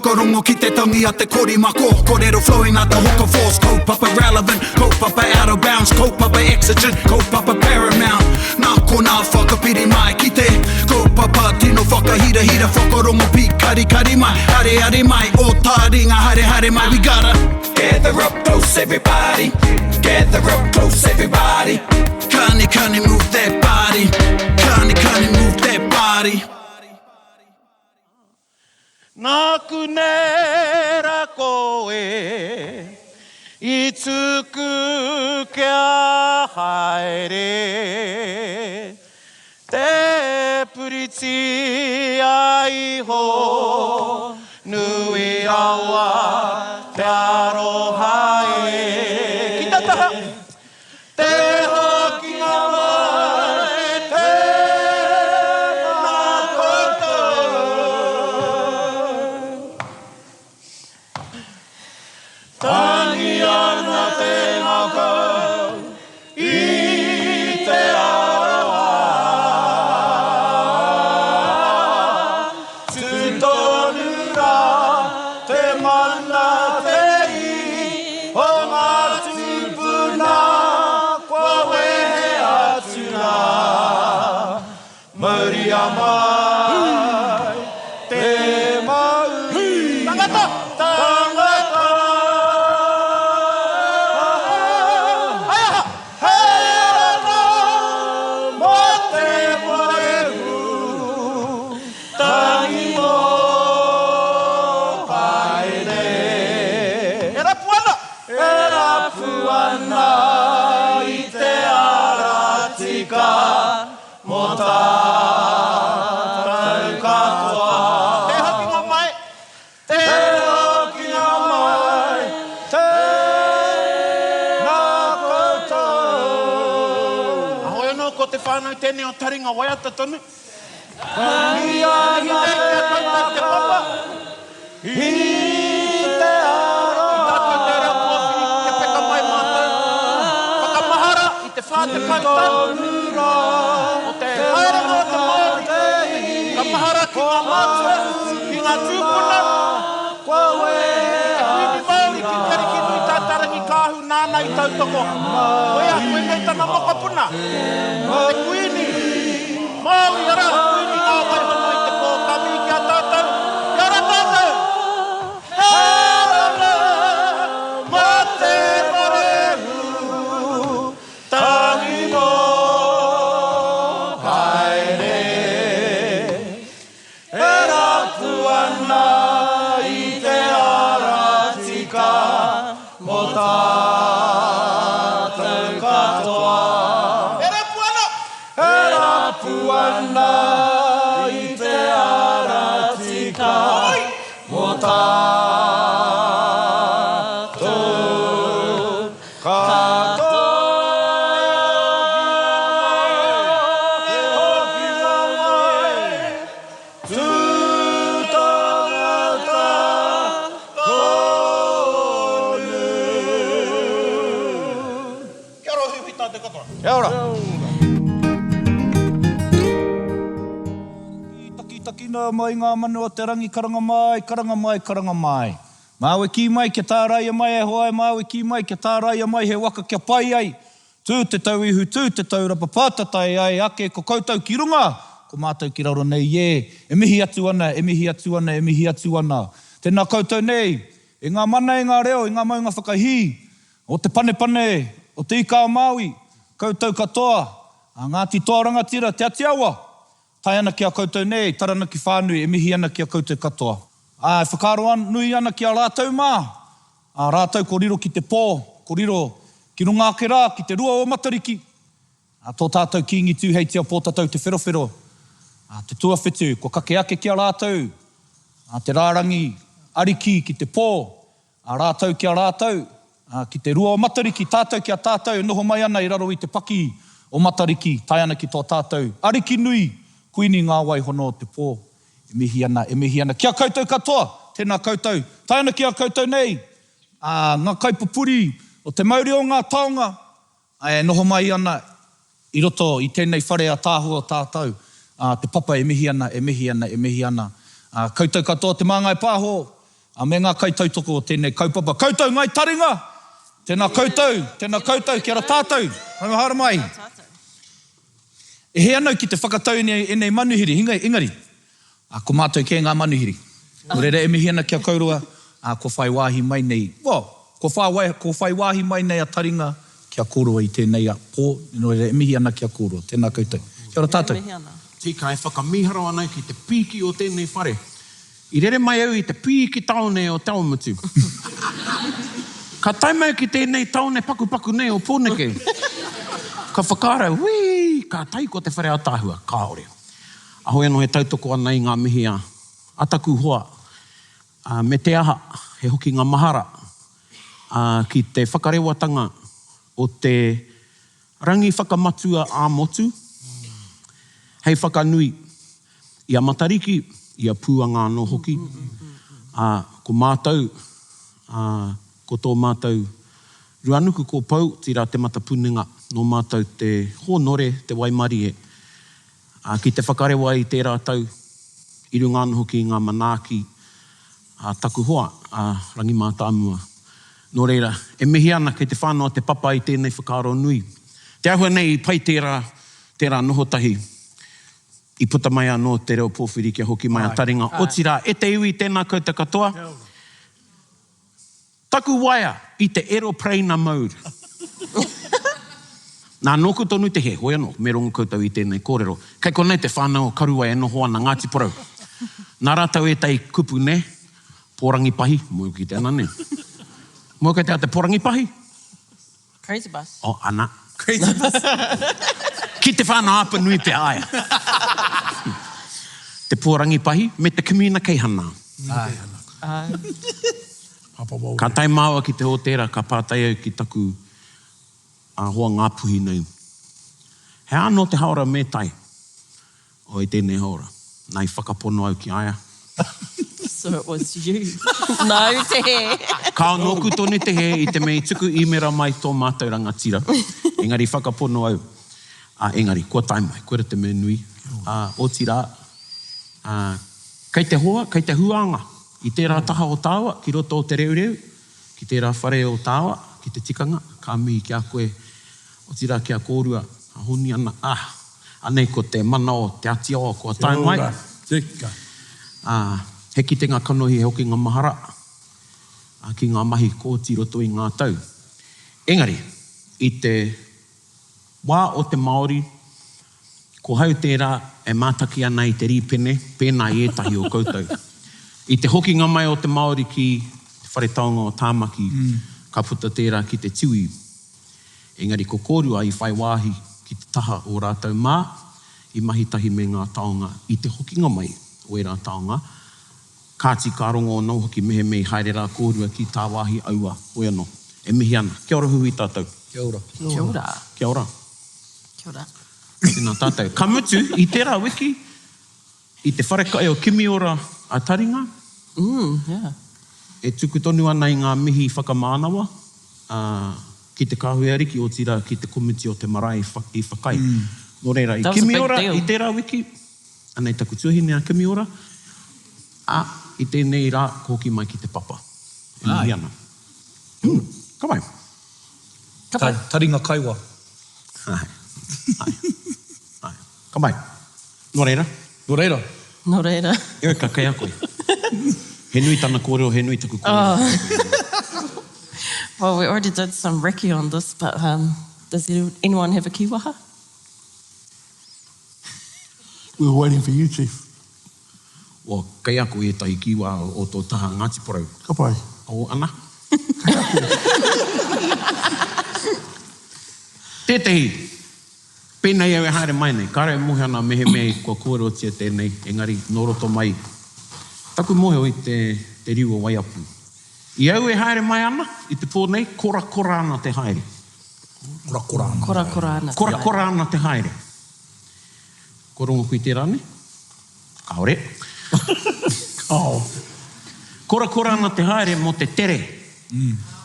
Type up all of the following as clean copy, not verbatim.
whakarongo ki te tangi a te korimako. Kōrero flowing out the hook of force. Kaupapa relevant, kaupapa out of bounds, kaupapa exigent, kaupapa paramount. Nā kona whakapiri mai ki te kaupapa tino whakahirahira, whakarongo pi kari mai, hare mai, o Taringa hare mai. We gotta gather up close everybody, gather up close everybody. Kani move that body, kani move that body. Nā kunera koe, I tuku kia haere. Te puriti ai ho, nui awa te aroha e. Ki tā taha, te hoki ngā mai, te nā koutou. Tangi ana te ngakau, I te aroha. Tutonura, te mana te I, o ngā tupuna, kua wehe atuna. Mauria mai, te maui. Tangata! Tangata! Aiaha! Heirana, mo te porehu, tangi mo kaere. E rapu ana I te ara tika, mo tātou katoa. Te hoki ngā mai, te hoki ngā mai, te nā koutou. Ahoi anō ko te whānau tēnei o Taringa waiata tonu. Ia te papa, I te aro. Tātou te reo kōwhiri, te peka mai mātou. Whakamahara I te whā te kautau. O te haerenga o te Māori. Ka mahara ki ngā mātua, ki ngā tūpuna. Kuini Māori ki tariki nui tātarangi kāhu nāna I tautoko. Koea, koe nei tana mokapuna. O te kuini Māori ara, kuini ngā waihono I te kōkami ki a tātou. Kia ora tātou! Heirana, mo te porehu, tangi mo kaere. E rapu ana I te ara tika, mo tātou katoa. E rapu ana! E rapu ana I te ara tika, mo tātou katoa. Te hoki ngā mai, tūtangata tonu. Kia ora whiwhi tātou katoa. Kia ora. Takina mai ngā manu o te rangi karanga mai. Māwe ki mai ke tā raia mai e hoai, māwe ki mai ke tā raia mai he waka kia pai ai. Tū te tau ihu, tū te tau rapa pātatai ai, ake ko koutou ki runga, ko mātou ki raro nei, e mihi atu ana. Tēnā koutou nei, e ngā mana, e ngā reo, e ngā maunga whakahi, o te pane, o te ika Māui, koutou katoa, a Ngāti toa rangatira, te ati awa. Tai ana ki a koutou nei, tarana ki whānui, e mihi ana ki a koutou katoa. Whakaro nui ana ki a rātou mā. A rātou ko riro ki te pō, ko riro ki runga ake rā, ki te rua o matariki. Tō tātou ki ngi tū hei tia pōtatau te wherowhero. Te tuawhetu, ko kake ake ki a rātou. Te rārangi, ariki ki te pō. A rātou ki a rātou. Ki te rua o matariki, tātou ki a tātou. Noho mai ana I raro I te paki o matariki. Tai ana ki tō tātou. Ariki nui, kuini ngā waihono o te pō. E mihi ana. Kia koutou katoa, tēnā koutou. Tai ana ki a koutou nei. Ngā kaipupuri o te Māori o ngā taonga. E noho mai ana I roto I tēnei whare a tāhua tātou. Te papa e mihi ana. Koutou katoa te māngai pāho. A me ngā kaitautoko o tēnei kaupapa. Koutou ngai taringa! Tēnā koutou, kia ora tātou. Hanga hara mai. E he anau ki te whakatau ēnei manuhiri, ingari. Ko mātou kē ngā manuhiri. Ko reira e mihi ana kia kaurua, ko whai wāhi mai nei. Ko whai wāhi mai nei a taringa, kia kōrua i tēnei a pō. No reira e mihi ana kia kōrua. Tēnā koutou. Kia ora tātou. Tika e whakamiharo ana ki te pīki o tēnei whare. I rere mai au i te pīki taone o taumutu. Ka taimau ki tēnei taone paku nei o pōneke. Ka whakara, hui, ka tai ko te whare a tāhua, kāore. Ahoi anō he tautoko ana i ngā mihi a ataku hoa. Me te aha, he hoki ngā mahara. Ki te whakarewatanga o te rangi whakamatua a motu. Hei whakanui, ia matariki, ia pūanga no hoki. Ko mātou, ko tō mātou ruanuku ko pau, tira te matapunenga no mātou te hōnore, te waimari e. Ki te whakarewa i tērā tau, i runga no hoki ngā manaaki, taku hoa, rangi mātāmua. Nō reira, e mihi ana kei te whānau te papa i tēnei whakaro nui. Te ahua nei, pai tērā noho tahi. I puta mai anō te reo pōwhiri kia hoki mai a taringa. O tira, e te iwi tēnā koutou katoa. Taku waia i te aeroplane mode. Nā nōku tonu te he, hoi anō, me rongo koutou i tēnei kōrero. Kei konei te whānau karuai e noho ana Ngāti Porou. Nā rātau e tei kupu ne, pōrangi pahi, mo ki te ana ne. Mo ki te a te pōrangi pahi? Crazy bus. Ana. Crazy bus. Ki te whānau apa nui pe aia. Te pōrangi pahi, me te kimina kei hana. Ka tai māua ki te hōtera, ka pātai au ki taku hoa ngā puhi nei. He anō te haora me tai, o i tēnei haora. Nai whakapono au ki aia. So it was you. No te he. Ka nōku tonu te he, i te mei tuku imera mai tō mātou rangatira. Engari whakapono au. Engari, kua tai mai, koera te me nui. O tira, kei te hoa, kei te huanga, i tērā taha o tāua, ki roto o te reureu, ki tērā whare o tāua, ki te tikanga, ka mihi ki a koe, o tira ki a kōrua, a honi ana, anei ko te mana o te ati o, kua tai mai. He ki te ngā kanohi, he hoki ngā mahara, ki ngā mahi kōti roto i ngā tau. Engari, i te wā o te Māori, ko hau tērā e mātaki ana i te rīpene, pēnā i ētahi o koutou. I te hoki ngā mai o te Māori ki te whare taonga o tāmaki, ka puta tērā ki te tiui. Engari, ko kōrua i whai wāhi ki te taha o rātou mā, i mahitahi me ngā taonga, i te hoki ngā mai o e rā taonga, kāti ka rongo o nau hoki mehe mei haere rā kōrua ki tā wāhi aua, hoi anō. E mihi ana. Kia ora hui tātou. Kia ora. Kia ora. Kia ora. Kia ora. Tēnā tātou. Ka mutu, i tērā wiki, i te wharekai o kimi ora a Taringa. Yeah. E tuku tonu ana i ngā mihi whakamānawa, ki te kāhuariki o tira ki te komiti o te marae i whakai. Nō reira, i kimi ora, i tērā wiki, anei taku tuahine a kimi ora, i tēnei rā kōki mai ki te papa. E mihi ana. Ka mai. Taringa kaiwa. Ai. Ka mai. Nō reira. Nō reira. Nō reira. Ewe ka kei a koe. He nui tana kōrero, he nui taku kōrero. Well, we already did some recce on this, but does anyone have a kiwaha? We were waiting for you, Chief. O kei a koe e tahi kiwa o tō taha Ngāti Porou. Ka pai. O ana. Tētahi, pēnei au e haere mai nei, kāre mohe ana mehe mei kua kōrero tia tēnei, engari noroto mai. Taku mohe o i te riu o Waiapu. I au e haere mai ana, i te pōnei, kora ana te haere. Kora ana. Kora ana te haere. Ko rongo kui tērā ne? Kaore. Kora ana te haere mo te tere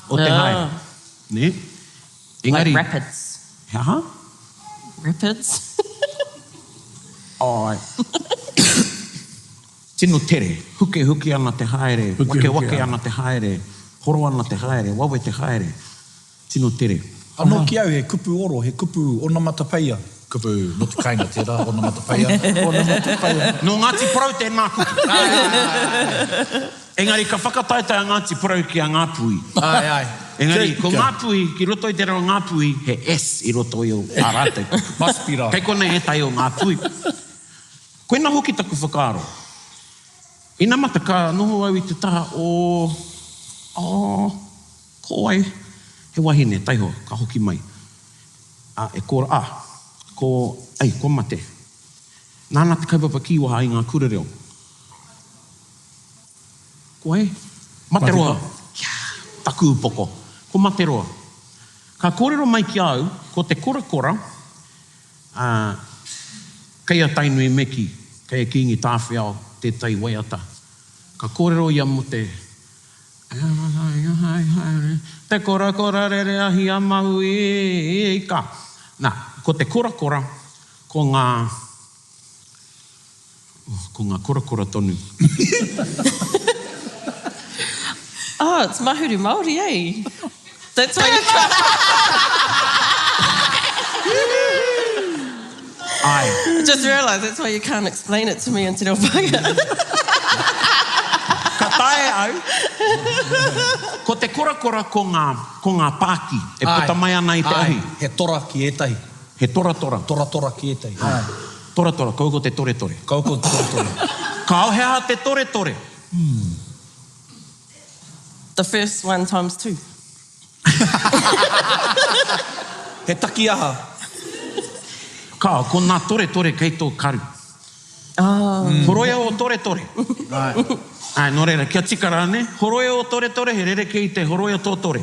o te haere. Ne? Engari, Like rapids. Aha? Rapids? Ai. Tino tere, huke ana te haere, Huke wake ana. ana te haere, horo ana te haere, wawe te haere. Tino tere. Anō ki au he kupu oro, he kupu onamatapaia. Kupu no te kainga tērā, onamatapaia. Onamatapaia. No Ngāti Porou tēnā kupu. Engari, ka whakataita a Ngāti Porou ki a Ngāpui. Ai, ai. Engari, ko Ngāpui, ki roto i te rao Ngāpui, he S i roto i o a rātou. Must be rā. Kei kone ētahi o Ngāpui. Koina hoki taku whakaaro. Ina mata ka noho au i te taha ko ai, he wahine, taiho, ka hoki mai. E kōra, ko mate. Nāna te kaupapa kiwaha i ngā kūrereo. Ko ai, mate roa. Taku upoko. Ko mate roa. Ka kōrero mai ki au, ko te kora, kei a tainui meki, kei a kingi tāwhiao, te tai waiata. Ka kōrero ia mo te te kora rere ahi a mahu i ka. Nā, ko te kora, ko ngā kora tonu. Oh, it's mahuru Māori, eh? That's why you Ai. I just realised that's why you can't explain it to me in te reo whaka. Ka tae au. Ko te kora ko ngā pāki. E puta mai ana i te ahi. He tora ki ētahi. He tora. Tora ki ētahi. Tora, kau ko te tore. Kau ko te tore. Ka auhea te tore. The first 1 times 2. He taki aha. Ka, ko nā tore kei tō karu. Horoia o tore. Ai, no reira, kia tikara ne. Horoia o tore, he rere kei te horoia tō tore.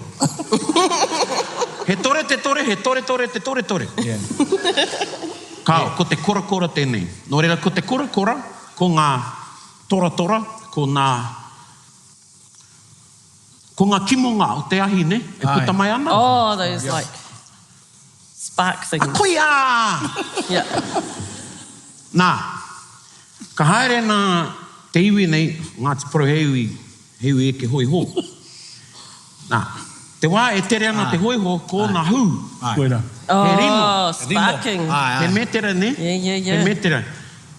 He tore te tore. Yeah. Ka, ko te kora tēnei. No reira, ko te kora, ko ngā tora, ko ngā kimonga o te ahi, ne? E puta mai ana. Oh, those like spark things. Koia! Yeah. Nā, ka haere nā te iwi nei, Ngāti Porou he iwi e ke hoi ho. Nā, te wā e tere ana te hoi ho, ko nā hu. Koina. He rimo. Oh, sparking. He metera, ne? Yeah. He metera.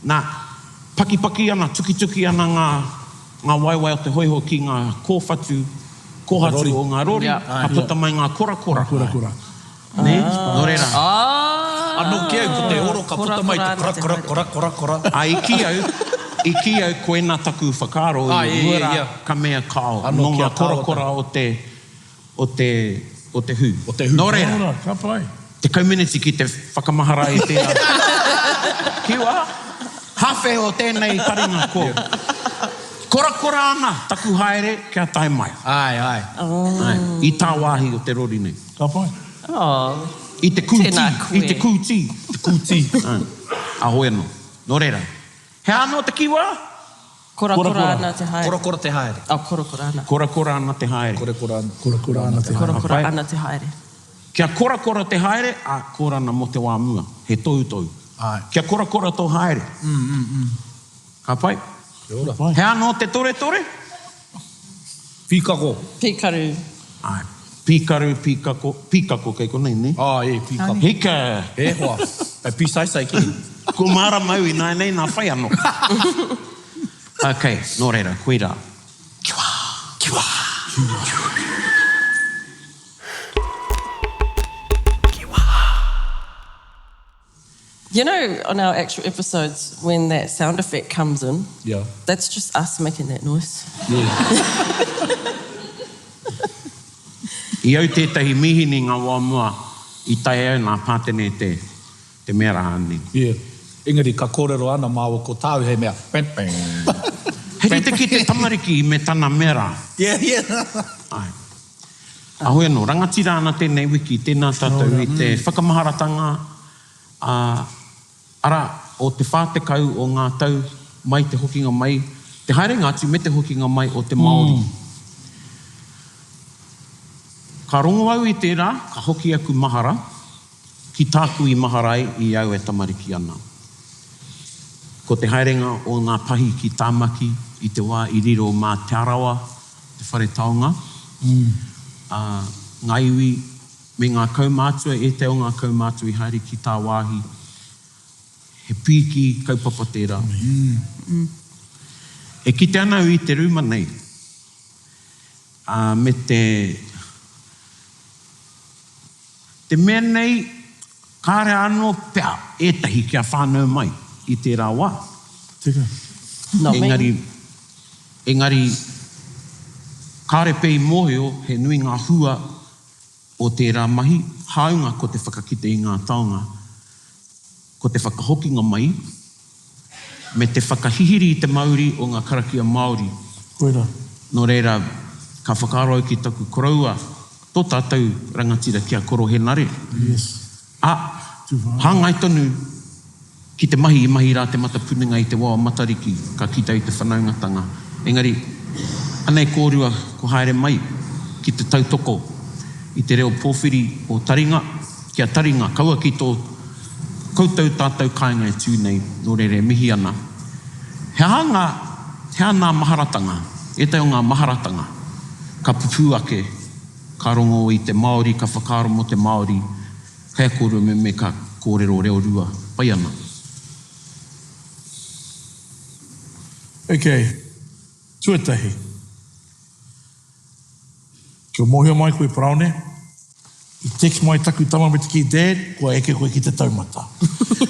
Nā, paki ana, tuki ana ngā waiwai o te hoi ho ki ngā kōwhatu, kōhatu o ngā rori, ka puta mai ngā kora. Kora. Ne? No reira. Anō ki au, ko te oro ka puta mai te kora. A i ki au koena taku whakaaro i ura ka mea kao. No ngā kora o te hu. No reira. Ka pai. Te kaumeneti ki te whakamahara i tērā. Kiwa, hawhe o tēnei taringa ko. Kora ana, taku haere, kia tai mai. Ai. I tā wāhi o te rori nei. Ka pai. Oh. I te kūti. Tēnā koe. I te kūti. A hoi anō. No reira. He anō te kiwa? Kora ana te haere. Kora te haere. Oh, kora ana. Kora ana te haere. Kora ana te haere. Kora ana te haere. Kia kora te haere, a kora ana mo te wā mua. He tau. Ai. Kia kora tō haere. Ka pai? He anō te tore? Pīkako. Pīkaru. Ai. Pīkako kei konei, ne? Pīkako. Hika. He hoa. Pai pīsaisai ki. Ko mara mau i nei nā whai anō. Ok, no reira, koe rā. Kiwa. You know, on our actual episodes, when that sound effect comes in, Yeah. that's just us making that noise. I au tētahi mihini ngā wā mua, i tai au nā pātene te mera ane. Yeah. Engari ka kōrero ana māua ko tāu he mea. He rite ki te tamariki me tana mera. Yeah. Ai. Ahoi anō, rangatira ana tēnei wiki, tēnā tātou i te whakamaharatanga, ara o te whātekau o ngā tau mai te hokinga mai, te haere ngāti me te hokinga mai o te Māori. Ka rongo au i tērā, ka hoki aku mahara, ki tāku i maharai i au e tamariki ana. Ko te haerenga o ngā pahi ki tāmaki i te wā i riro mā te arawa, te whare taonga. Ngā iwi me ngā kaumātua, e te o ngā kaumātua i haere ki tā wāhi. He pīki kaupapa tērā. E ki te anau i te rūma nei, me te mea nei, kāre anō pēr ētahi kia whānau mai i tērā wā. Tika. Engari, kāre pei mōhio, he nui ngā hua o tērā mahi, haunga ko te whakakite i ngā taonga, ko te whakahokinga mai, me te whakahihiri i te Māori o ngā karakia Māori. Koera. Nō reira, ka whakaaro ki taku koroua, tō tātou rangatira kia koro he nare. Yes. Hāngai tonu ki te mahi i mahi rā te matapuninga i te wā matariki, ka kita i te whanaungatanga. Engari, anei kōrua ko haere mai ki te tautoko i te reo pōwhiri o Taringa, kia Taringa, kaua ki tō koutou tātou kāinga e tūnei, nō reire mihi ana. He hana maharatanga, e teo ngā maharatanga, ka pupu ake, ka rongo i te Māori, ka whakaaro mo te Māori, kaya kōrua me ka kōrero reo rua, pai ana. Okay, tuatahi. Kia mohia mai koe praone, i text mai taku tama me te ki dad, kua eke koe ki te taumata.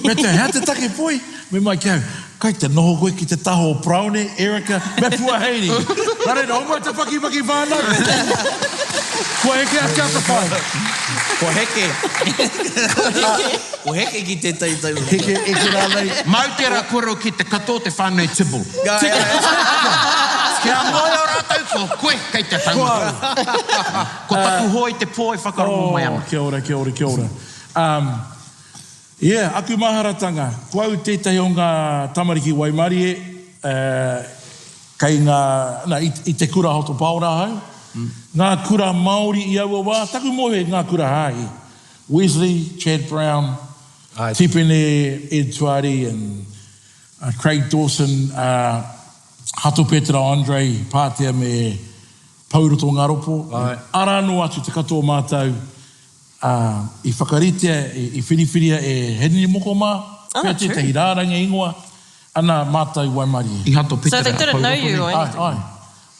Me te hea te take poi, me mai kiau, kai te noho koe ki te taho o praone, Erika, me pua heiri. Nare no mai te whaki whānau. Kua eke a kia te whai. Ko heke. Ko heke ki te taitau. Eke rā nei. Mau te rā koro ki te katoa te whānau tibu. Kia moe o rātou ko koe kei te taumata. Ko taku hoi te pō e whakarongo mai ana. Kia ora. Aku maharatanga. Ko au tētahi o ngā tamariki Waimarie, kei i te kura hoto paora hau. Ngā kura Māori i aua wā, taku mohe ngā kura hāhi. Wesley, Chad Brown, Tipene, Ed Tuari, and Craig Dawson, Hato Petra Andre, pātea me Pauroto Ngaropo. Ara anō atu te katoa mātou i whakaritea, i whiriwhiria e heni moko mā, pia tētahi rāranga ingoa, ana mātou Waimarie. I Hato Petra. So they didn't know you or anything?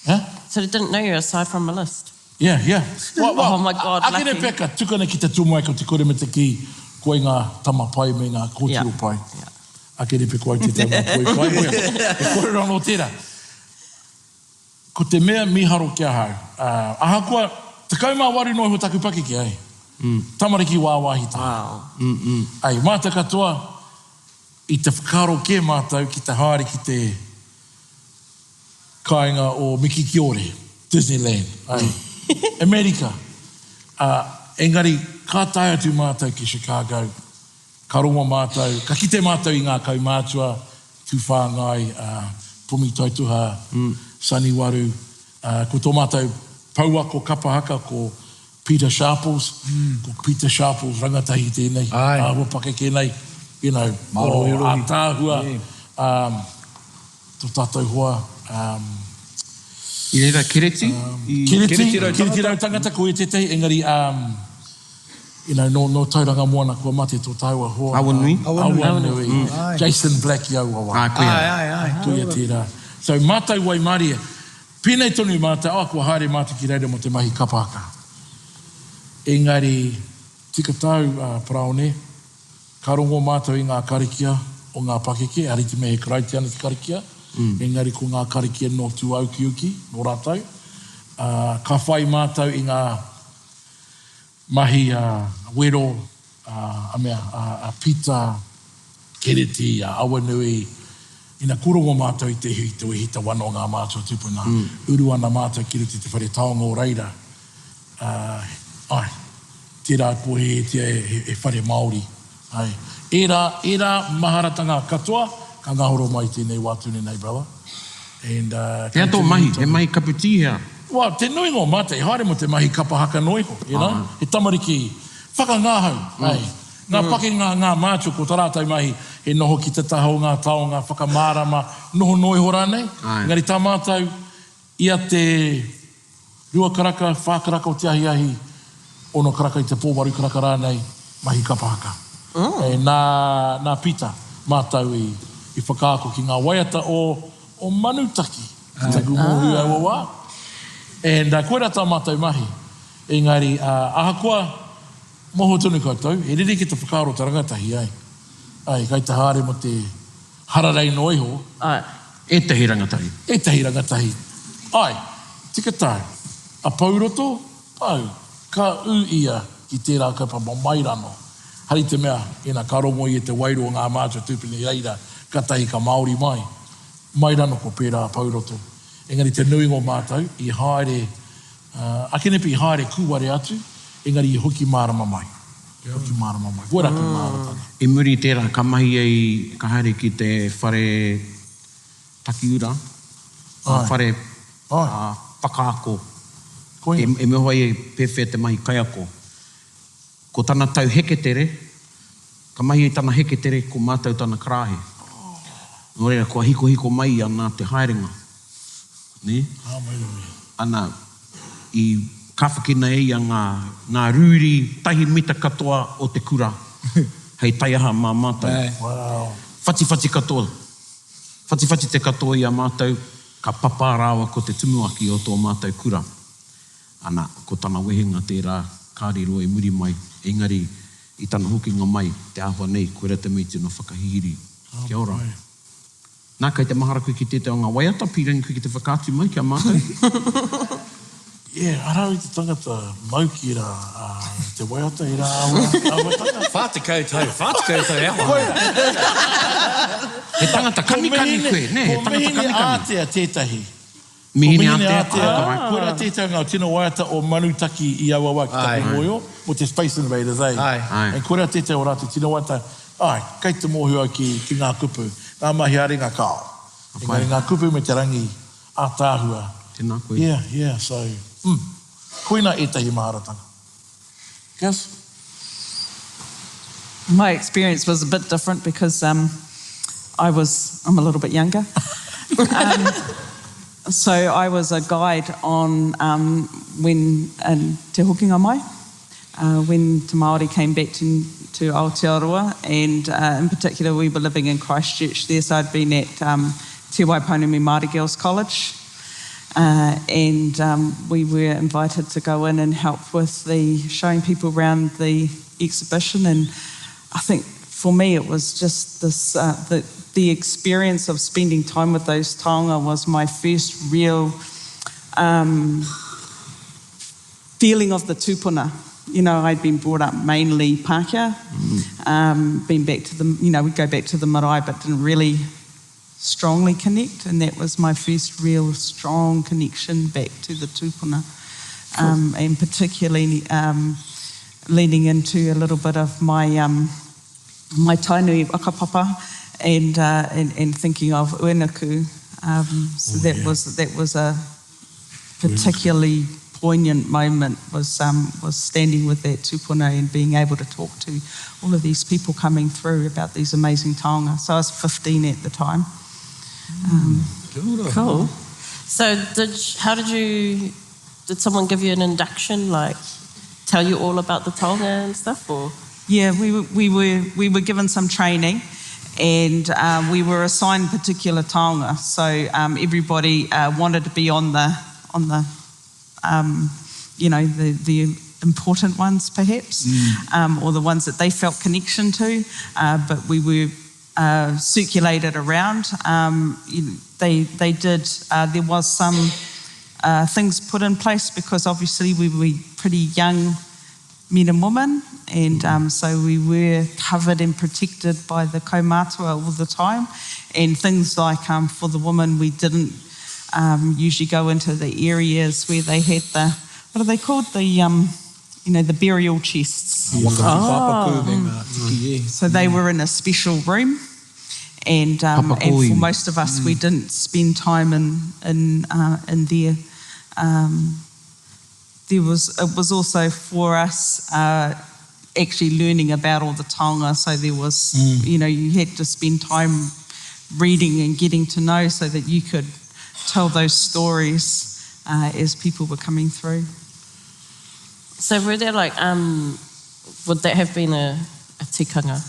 Huh? So they didn't know you aside from a list? Yeah. Oh my God, lucky. Akere peka, tukana ki te tumai ko te kore me te ki, koe ngā tama pai me ngā kōtiro pai. Akere peka ai te tama pai. E kōrero anō tērā. Ko te mea miharo kia hau. Ahakoa, te kaumā wari noi ho taku paki ki ai. Tamariki wāwāhita. Ai, māta katoa, i te whakaro ke mātou ki te haere ki te kāinga o Miki Kiore, Disneyland, Amerika. Engari, ka tae atu mātou ki Chicago, ka rongo mātou, ka kite mātou i ngā kaumātua, tu whāngai, Pumi Taituha, Sani Waru, ko tō mātou paua ko kapahaka ko Peter Sharples, ko Peter Sharples rangatahi tēnei, wapake kenei, o ātāhua, tō tātou hoa, I reira kireti? Kireti rau tangata ko e tētai, engari, no tauranga moana kua mate tō taua hoa. Awanui. Jason Black iau awa. Kuia tērā. So mātai Waimarie, pēnei tonu mātai, kua haere mātai ki reira mo te mahi kapahaka. Engari, tika tau praone, ka rongo mātai i ngā karikia o ngā pakeke, ariti me he karaiti ana te karikia, engari ko ngā karikia no tu auki no rātou. Ka whai mātou i ngā mahi wero, pita, kereti, awanui, ina kurongo mātou i te hita wano ngā mātou tupuna. Uru ana mātou kereti te whare taonga o reira. Tērā koe e whare Māori. Era maharatanga katoa, ka ngahoro mai tēnei wātune nei, brother. Te ato mahi, he mahi kaputi hea. Well, te nui ngō mātai, haere mo te mahi kapahaka noiho, you know? He tamariki, whakangāhau, Ngā pake ngā mātua ko tarātai mahi, he noho ki te taho ngā taonga, whakamārama, noho noi hora nei. Ngari tā mātou, ia te rua karaka, whākaraka o te ahi, ono karaka i te pōwaru karaka rānei, mahi kapahaka. Nā pita mātou i whakaako ki ngā waiata o manutaki. Taku mōhu au wā. Koe rā tā mātou mahi. Engari, ahakoa, moho tonu koutou, he riri ki te whakaaro te rangatahi, kai te haere mo te hararei no iho. Ētahi rangatahi. Ētahi rangatahi. Tika tau, a pauroto, ka u ia ki tērā kaupapa mairano. Hari te mea, ina karomo i te wairo o ngā mātua tūpini reira, ka tahi ka Māori mai. Mairano ko pērā pauroto. Engari te nui ngō mātou, i haere, akenepi i haere kūware atu, engari i hoki mārama mai. Hoki mārama mai. Koe raki māratanga. I muri tērā, ka mahi ei, ka haere ki te whare takiura, whare whakaako. E me hoi e pewhia te mahi kaiako. Ko tana tau heketere, ka mahi e tana heketere ko mātou tana karahe. Nō reira, kua hiko mai ana te haerenga. Ne? Ana, i kawhakina e ia ngā rūri tahi mita katoa o te kura. Hei taiaha mā mātou. Wow. Whati katoa. Whati te katoa i a mātou, ka papa rāwa ko te tumuaki o tō mātou kura. Ana, ko tana wehenga tērā kārero e muri mai, engari i tana hokinga mai, te āwha nei, koe rata mei tino whakahiri. Kia ora. Nā kai te mahara koe ki te o ngā waiata, pīrangi koe ki te whakātu mai, kia mātou. Arawi te tangata mauki rā, te waiata i rā awa tanga. Whātakau awa. He tangata kanikani koe, ne? Ko mehine ātea tētahi. Mihine ātea. Koe rā tētau ngā tino waiata o manutaki i awa wā ki taku moio, mo te Space Invaders, Koe rā tētau o rā te tino waiata, kei te mōhua ki ngā kupu, ngā mahi are ngā kao. Engari ngā kupu me te rangi ātāhua. Tēnā koe. Yeah, so... Koina ētahi maharatanga. Yes? My experience was a bit different because I'm a little bit younger. So I was a guide on when Te Hokinga Mai, when Te Māori came back to Aotearoa, and in particular we were living in Christchurch there, so I'd been at Te Waiponumi Māori Girls College, and we were invited to go in and help with showing people around the exhibition, and I think for me it was just this, the experience of spending time with those taonga was my first real feeling of the tūpuna. You know, I'd been brought up mainly Pākehā, been back to we'd go back to the marae, but didn't really strongly connect, and that was my first real strong connection back to the tūpuna, and particularly leaning into a little bit of my my tainui whakapapa and thinking of uenaku. So that was a particularly poignant moment, was standing with that tūpuna and being able to talk to all of these people coming through about these amazing taonga. So I was 15 at the time. Cool. So did someone give you an induction, like tell you all about the taonga and stuff, or? Yeah, we were given some training, and we were assigned particular taonga. So everybody wanted to be on the important ones perhaps, or the ones that they felt connection to. But we were circulated around. They did. There was some things put in place because obviously we were pretty young men and women, and so we were covered and protected by the kaumātua all the time. And things like for the women, we didn't usually go into the areas where they had what are they called? The burial chests. So they were in a special room, and for most of us, we didn't spend time in there. It was also for us actually learning about all the taonga. So there was, you know, you had to spend time reading and getting to know so that you could tell those stories as people were coming through. So were there like, would that have been a tikanga,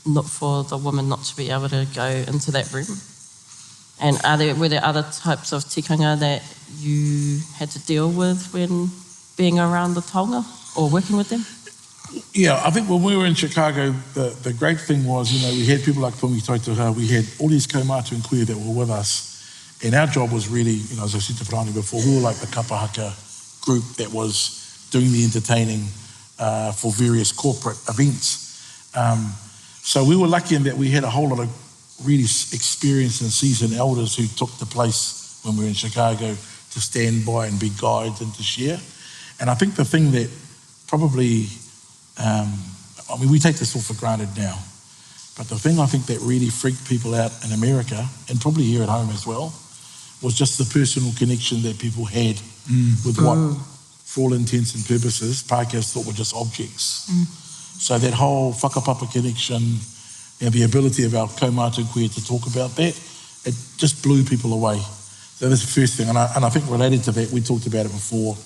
not for the woman not to be able to go into that room? And were there other types of tikanga that you had to deal with when being around the taonga or working with them? Yeah, I think when we were in Chicago, the great thing was, you know, we had people like Pumi Taitoha, we had all these kaumātua that were with us, and our job was really, you know, as I said to Prani before, we were like the kapahaka group that was doing the entertaining for various corporate events. So we were lucky in that we had a whole lot of really experienced and seasoned elders who took the place when we were in Chicago to stand by and be guides and to share. And I think the thing that probably, I mean, we take this all for granted now, but the thing I think that really freaked people out in America, and probably here at home as well, was just the personal connection that people had with what, for all intents and purposes, Pākehās thought were just objects. So that whole whakapapa connection and the ability of our kaumātua to talk about that, it just blew people away. So that's the first thing. And I think related to that, we talked about it before,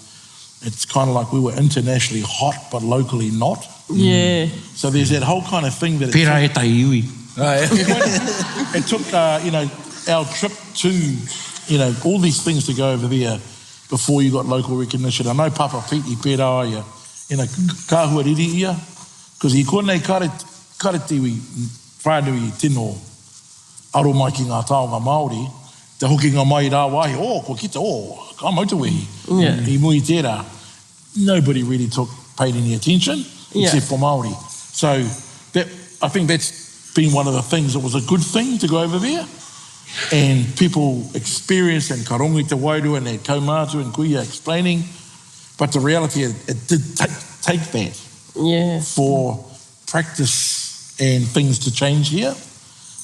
it's kind of like we were internationally hot, but locally not. Yeah. So there's that whole kind of thing that it Pera ētahi iwi. it took, you know, our trip to, you know, all these things to go over there before you got local recognition. I know Papa Pete i pērā ia, you know, kāhua riri ia, because I konei karetiwi whānui tino aro mai ki ngā taonga Māori, te hoki ngā mai rā wahi, ko kita, ka mauta wehi, I mui tērā. Nobody really paid any attention except for Māori. So that, I think that's been one of the things. It was a good thing to go over there, and people experienced and karongi te wairu and their kaumātua and kuia explaining, but the reality is it did take that for practice and things to change here,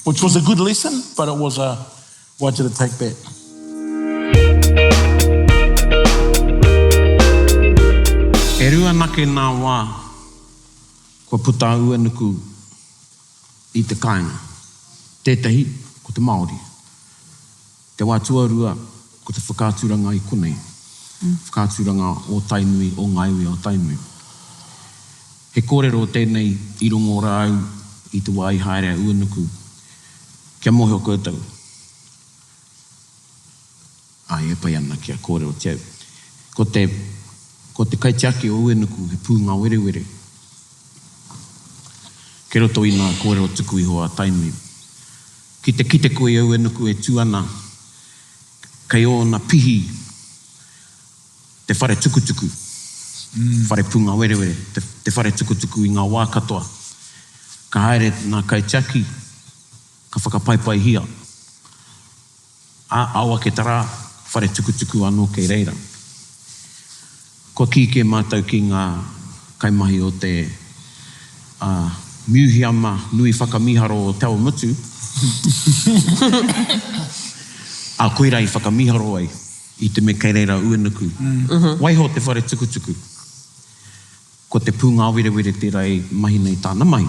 which was a good lesson, but it was a, why did it take that? E rua nake nā wā, kua puta ua nuku I te kāinga. Tētahi, ko te Māori. Te wā tuarua, ko te whakaaturanga I konei. Whakaaturanga o tainui, o ngaiwi o tainui. He kōrero tēnei I rongo rāu I te wā I haere ua nuku. Kia mohe o koutou. Ai, e pai ana kia kōrero te au. Ko te kaitiaki o ua nuku, he pūngā were were. Ke roto I nā kōrero tuku I hoa tainui. Ki te kite koe au e nuku e tuana, kei o na pihi, te whare tukutuku, whare punga were were, te whare tukutuku I ngā wā katoa. Ka haere nā kaitiaki, ka whakapaipai hia. Awa ke tara, whare tukutuku anō kei reira. Ko ki ke mātou ki ngā kaimahi o te miuhiama nui whakamiharo o te ao mutu. A koerai whakamiharo ai I te me kei reira uanuku. Waiho te whare tukutuku. Ko te pūngā were were te rei mahi nei tāna mai.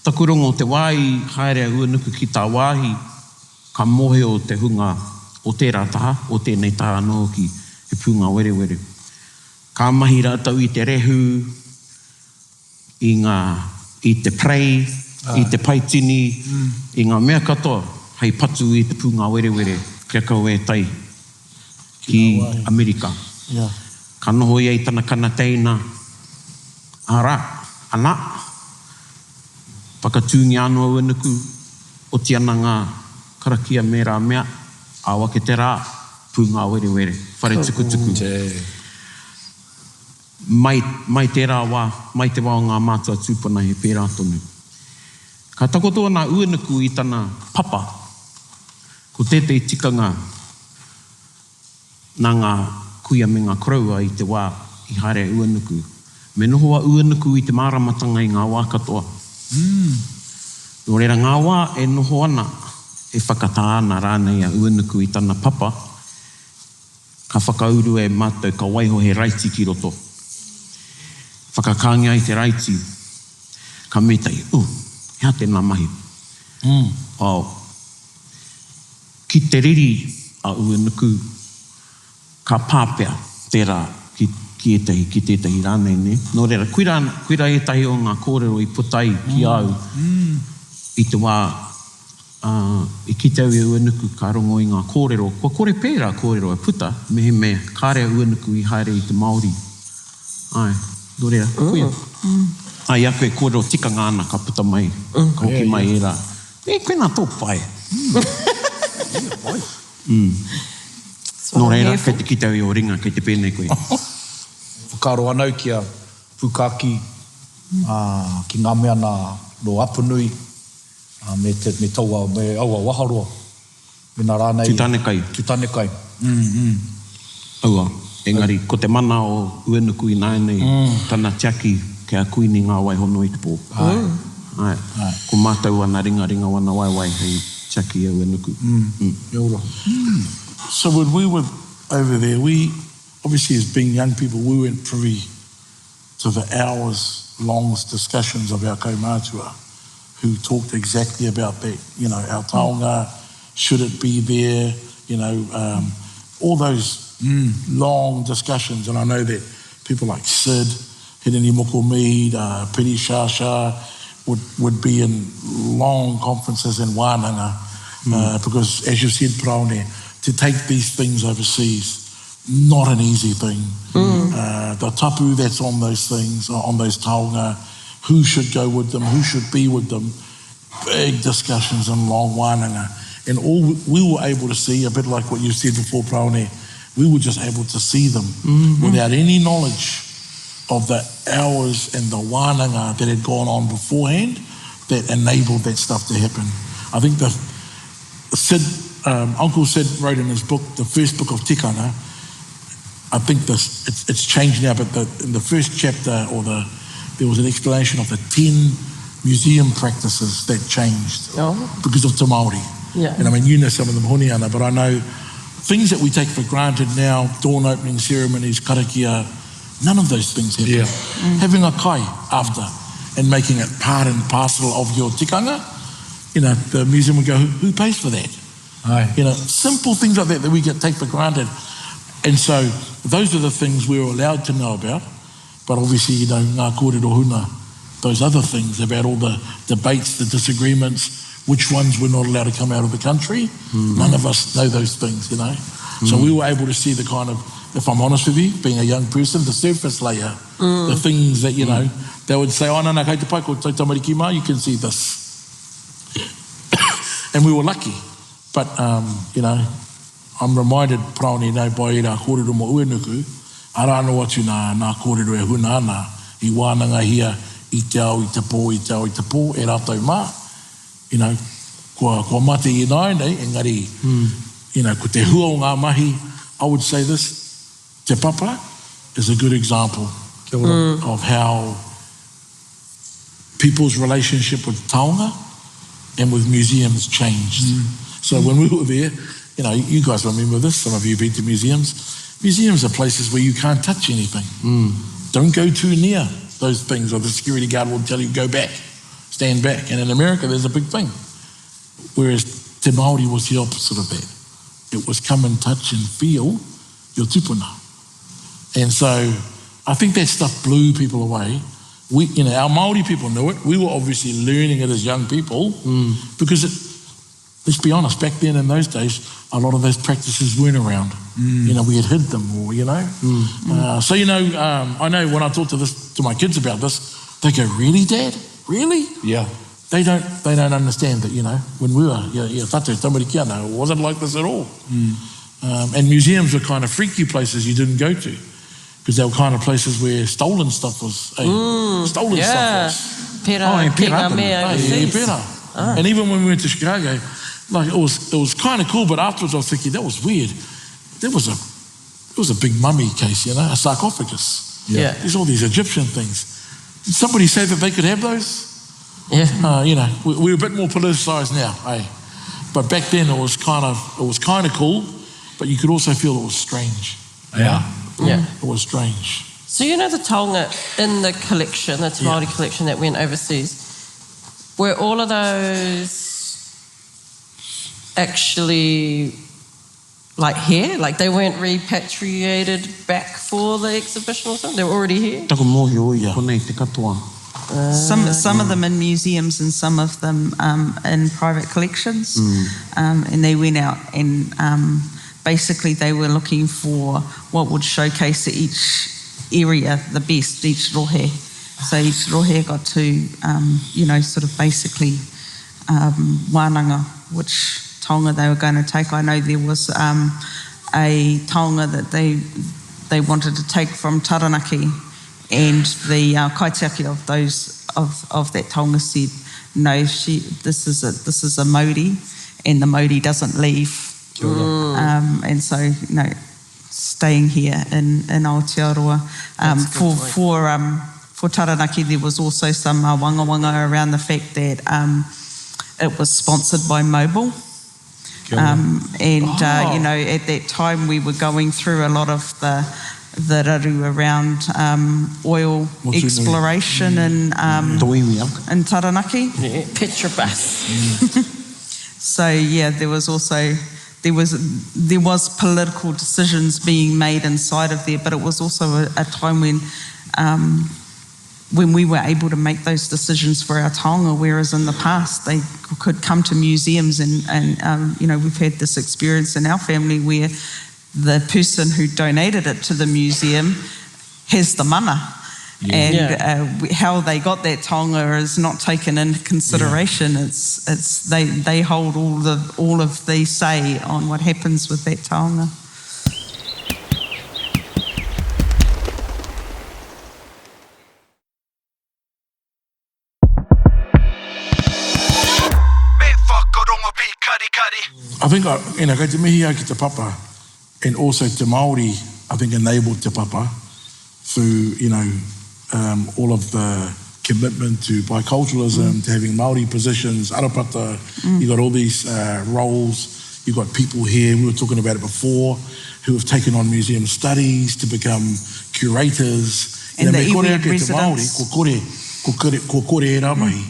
Takurongo te wai haere uanuku ki tā wāhi, ka mohe o te hunga o tērā taha, o tēnei taha anō ki he pūngā were were. Ka mahi rātau I te rehu, I te prei, I te paitini, I ngā mea katoa, hei patu I te pūngā were were, kia kau e tai ki Amerika. Ka noho iei tana kana teina, ana, pakatūngi anō uanuku, o ti ana ngā karakia me rā mea, awa ke te rā, pūngā were were, whare tukutuku. Mai tērā wā, mai te wā o ngā mātua tūpana he pērā tonu. Ka takotoa nā uanuku I tana papa, ko tētei tikanga nā ngā kuia me ngā kraua I te wā I haere uanuku. Me nohoa uanuku I te māramatanga I ngā wā katoa. Nō reira ngā wā e noho ana, e whakata ana rānei a uanuku I tana papa, ka whakauru e mātou ka waiho he raiti ki roto. Whakakāngia I te raiti, ka metai, hea tēnā mahi. Ki te riri a uanuku, ka pāpea tērā ki ētahi, ki tētahi rānei, ne? Nō reira, kuira ētahi o ngā kōrero i putai ki au, i te wā, i ki te au e uanuku ka rongo i ngā kōrero, kua kore pērā kōrero e puta, mehe mea, kārea uanuku i haere i te Māori. Ai, nō reira, kuia. Ai, a koe kōrero tika ngāna ka puta mai, ka hoki mai e rā. Koe nā tō pai. Nō reira, kei te ki te au i o ringa, kei te pēnei koe. Whakaro anau ki a pukaki, ki ngā mea nā ro apunui, me taua, me aua waharoa. Me nā rānei. Tūtane kai. Aua, engari, ko te mana o uanuku i nānei, tana tiaki kia kuini ngā waihono i te pō. Ai. Ko mātau ana ringa wana waiwai hei tiaki a uanuku. So when we were over there, we, obviously as being young people, we weren't privy to the hours-long discussions of our kaumātua who talked exactly about that. You know, our taonga, should it be there? You know, all those long discussions. And I know that people like Sid, Hireni Moko Mead, Piri Shasha would be in long conferences in Wānanga because, as you said, Praone, to take these things overseas, not an easy thing. The tapu that's on those things, on those taonga, who should go with them, who should be with them, big discussions in long wānanga. And all we were able to see, a bit like what you said before, Praone, we were just able to see them without any knowledge of the hours and the wānanga that had gone on beforehand that enabled that stuff to happen. I think Uncle Sid wrote in his book, the first book of Tikanga, I think it's changed now, but in the first chapter, there was an explanation of the 10 museum practices that changed because of Te Māori. Yeah. And I mean, you know some of them, honiana, but I know things that we take for granted now, dawn opening ceremonies, karakia, none of those things happen. Yeah. Having a kai after and making it part and parcel of your tikanga, you know, the museum would go, who pays for that? Aye. You know, simple things like that we take for granted. And so those are the things we were allowed to know about. But obviously, you know, ngā kōrero huna, those other things about all the debates, the disagreements, which ones were not allowed to come out of the country. None of us know those things, you know. So we were able to see the kind of, if I'm honest with you, being a young person, the surface layer, the things that, you know, they would say, oh, no, kei te pai ko tau tamariki mā, you can see this. And we were lucky. But, you know, I'm reminded, Praone, nei pai rā kōrero mo uenuku, ara anō atu nā kōrero e huna ana, I wānanga hia, I te ao, I te pō, I te ao, I te pō, e rātou mā. You know, kua mate I nāi, engari, you know, ko te hua o ngā mahi, I would say this, te papa is a good example of how people's relationship with taonga and with museums changed. So when we were there, you know, you guys remember this, some of you have been to museums. Museums are places where you can't touch anything. Don't go too near those things, or the security guard will tell you, go back, stand back. And in America, there's a big thing. Whereas Te Māori was the opposite of that. It was come and touch and feel your tupuna. And so I think that stuff blew people away. We, you know, our Māori people knew it. We were obviously learning it as young people because let's be honest, back then in those days, a lot of those practices weren't around. You know, we had hid them, or, you know. So, you know, I know when I talk to my kids about this, they go, really, Dad? Really? Yeah. They don't understand that, you know, when we were, tatu, tamariki ana, it wasn't like this at all. And museums were kind of freaky places you didn't go to because they were kind of places where stolen stuff was. Stuff was. Pera mea overseas. Pera. And even when we went to Chicago, like it was kind of cool, but afterwards I was thinking, that was weird. It was a big mummy case, you know, a sarcophagus. Yeah. There's all these Egyptian things. Did somebody say that they could have those? Yeah. You know, we're a bit more politicised now, eh? But back then it was kind of cool, but you could also feel it was strange. Yeah. Yeah. It was strange. So you know the taonga in the collection, the Te Māori collection that went overseas, were all of those actually like here? Like they weren't repatriated back for the exhibition or something? They were already here? Tako mohi o ia, konei te katoa. Some of them in museums and some of them in private collections. And they went out and basically they were looking for what would showcase each area the best, each rohe. So each rohe got to, you know, sort of basically wānanga, which taonga they were going to take. I know there was a taonga that they wanted to take from Taranaki, and the kaitiaki of those of that taonga said, no, this is a Māori, and the Māori doesn't leave. And so, you know, staying here in Aotearoa. For Taranaki, there was also some wanga around the fact that it was sponsored by Mobil. You know, at that time we were going through a lot of the raru around oil exploration in Taranaki. Yeah, Petrobras. So yeah, there was political decisions being made inside of there, but it was also a time when we were able to make those decisions for our taonga, whereas in the past they could come to museums and you know, we've had this experience in our family where the person who donated it to the museum has the mana. How they got that taonga is not taken into consideration. It's they hold all of the say on what happens with that taonga. I think, you know, kei te mihi au ki te papa, and also te Māori, I think, enabled te papa through, you know, all of the commitment to biculturalism, to having Māori positions, arapata, you got all these roles, you got people here, we were talking about it before, who have taken on museum studies to become curators. And you know, the iwi residents. Ko kore e ramahi.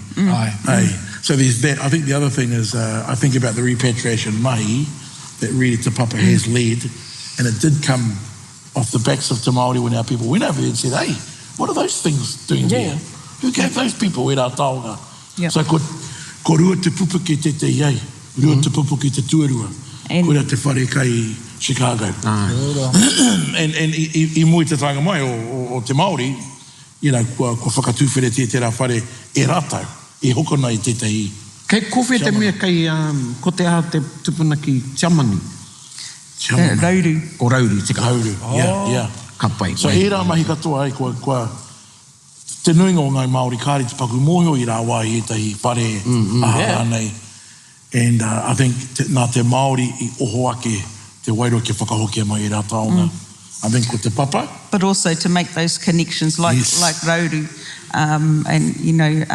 So there's that. I think the other thing is, I think about the repatriation mahi that really Te Papa has led, and it did come off the backs of Te Māori when our people went over there and said, hey, what are those things doing here? Who gave those people e rā taonga? So ko rua te pupu ki te te iei, rua te pupu ki te tuarua, kura te whare kai Chicago. And I mui te tanga mai o te Māori, you know, ko whakatūwhere te rā whare e rātau. E hokona I tētahi. Kei kowhia te mea kei, ko te aha te tupuna ki tiamani. Rauru. Ko rauru, te ka. Rauru, yeah. Ka pai. So e rā mahi katoa ai, kua te nuinga o ngai Māori kāre te paku mōhio I rā wā I ētahi whare aha nei. And I think nā te Māori I oho ake te wairua ke whakahokia mai I rā taonga. I think ko te papa. But also to make those connections like Rauru. And, you know,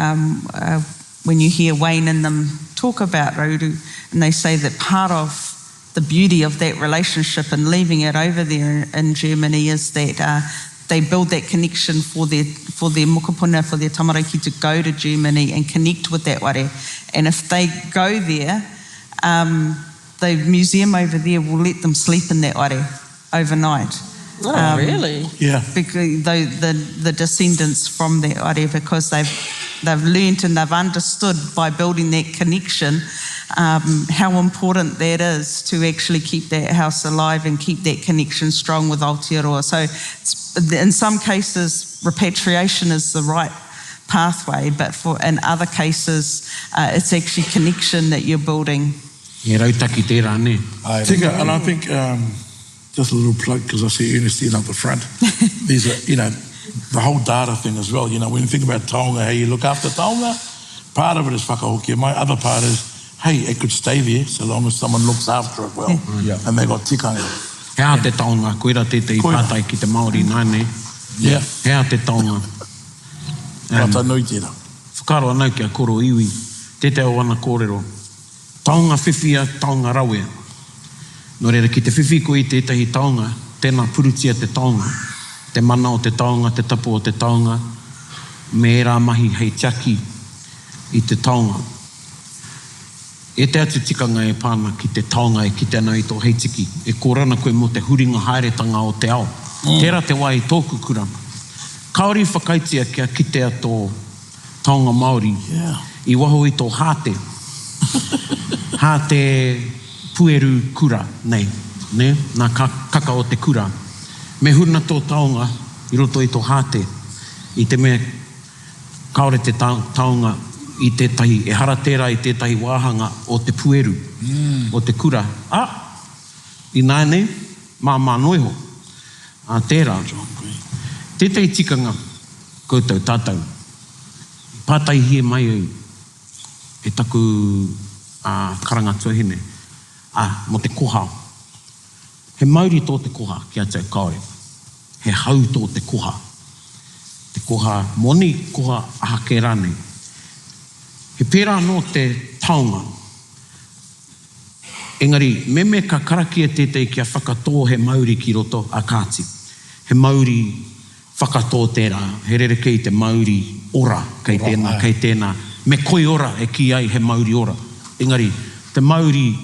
when you hear Wayne and them talk about Rauru, and they say that part of the beauty of that relationship and leaving it over there in Germany is that they build that connection for their mokopuna, for their tamariki to go to Germany and connect with that ware. And if they go there, the museum over there will let them sleep in that ware overnight. Oh, really? Yeah. Because the descendants from that ware, because they've learnt and they've understood by building that connection how important that is to actually keep that house alive and keep that connection strong with Aotearoa. So in some cases, repatriation is the right pathway, but in other cases, it's actually connection that you're building. E rautaki tērā ne. Tika, and I think, just a little plug, because I see Ernestine up the front, there's you know, the whole data thing as well. You know, when you think about taonga, how you look after taonga, part of it is whakahokia. My other part is, hey, it could stay there so long as someone looks after it well. And they got tikanga. Hea te taonga, koera tētai pātai ki te Māori nāne. Hea te taonga. Rata nui tēnā. Whakaro anau kia koro iwi, tētai o wana kōrero. Taonga whiwhia, taonga rawea. No reira ki te whiwhi ko I tētahi taonga, tēnā purutia te taonga, te mana o te taonga, te tapu o te taonga, me rā mahi hei tiaki i te taonga. E te atu tikanga e pāna ki te taonga e ki te ana i tō heitiki, e kōrana koe mo te huringa haeretanga o te ao. Tērā te wai tōku kura. Kaori whakaitia kia kitea tō taonga Māori, i waho i tō hāte. Hāte pueru kura, nei, ne? Nā kaka o te kura. Me hurna tō taonga, i roto i tō hāte, i te mea kaore te taonga, i tētahi, e hara tērā i tētahi wāhanga o te pueru, o te kura. I nāne, mā noho. Tērā. Tētahi tikanga, koutou tātou. Pātai hie mai au, e taku karanga tuahine. Mo te koha. He mauri tō te koha, kia tau kaore. He hau tō te koha. Te koha, moni koha aha ke rānei. He pērā no te taonga. Engari, me ka karakia tētei kia whakatō he mauri ki roto a kāti. He mauri whakatō tērā. He rereke i te mauri ora kei tēnā. Me koi ora e ki ai he mauri ora. Engari, te mauri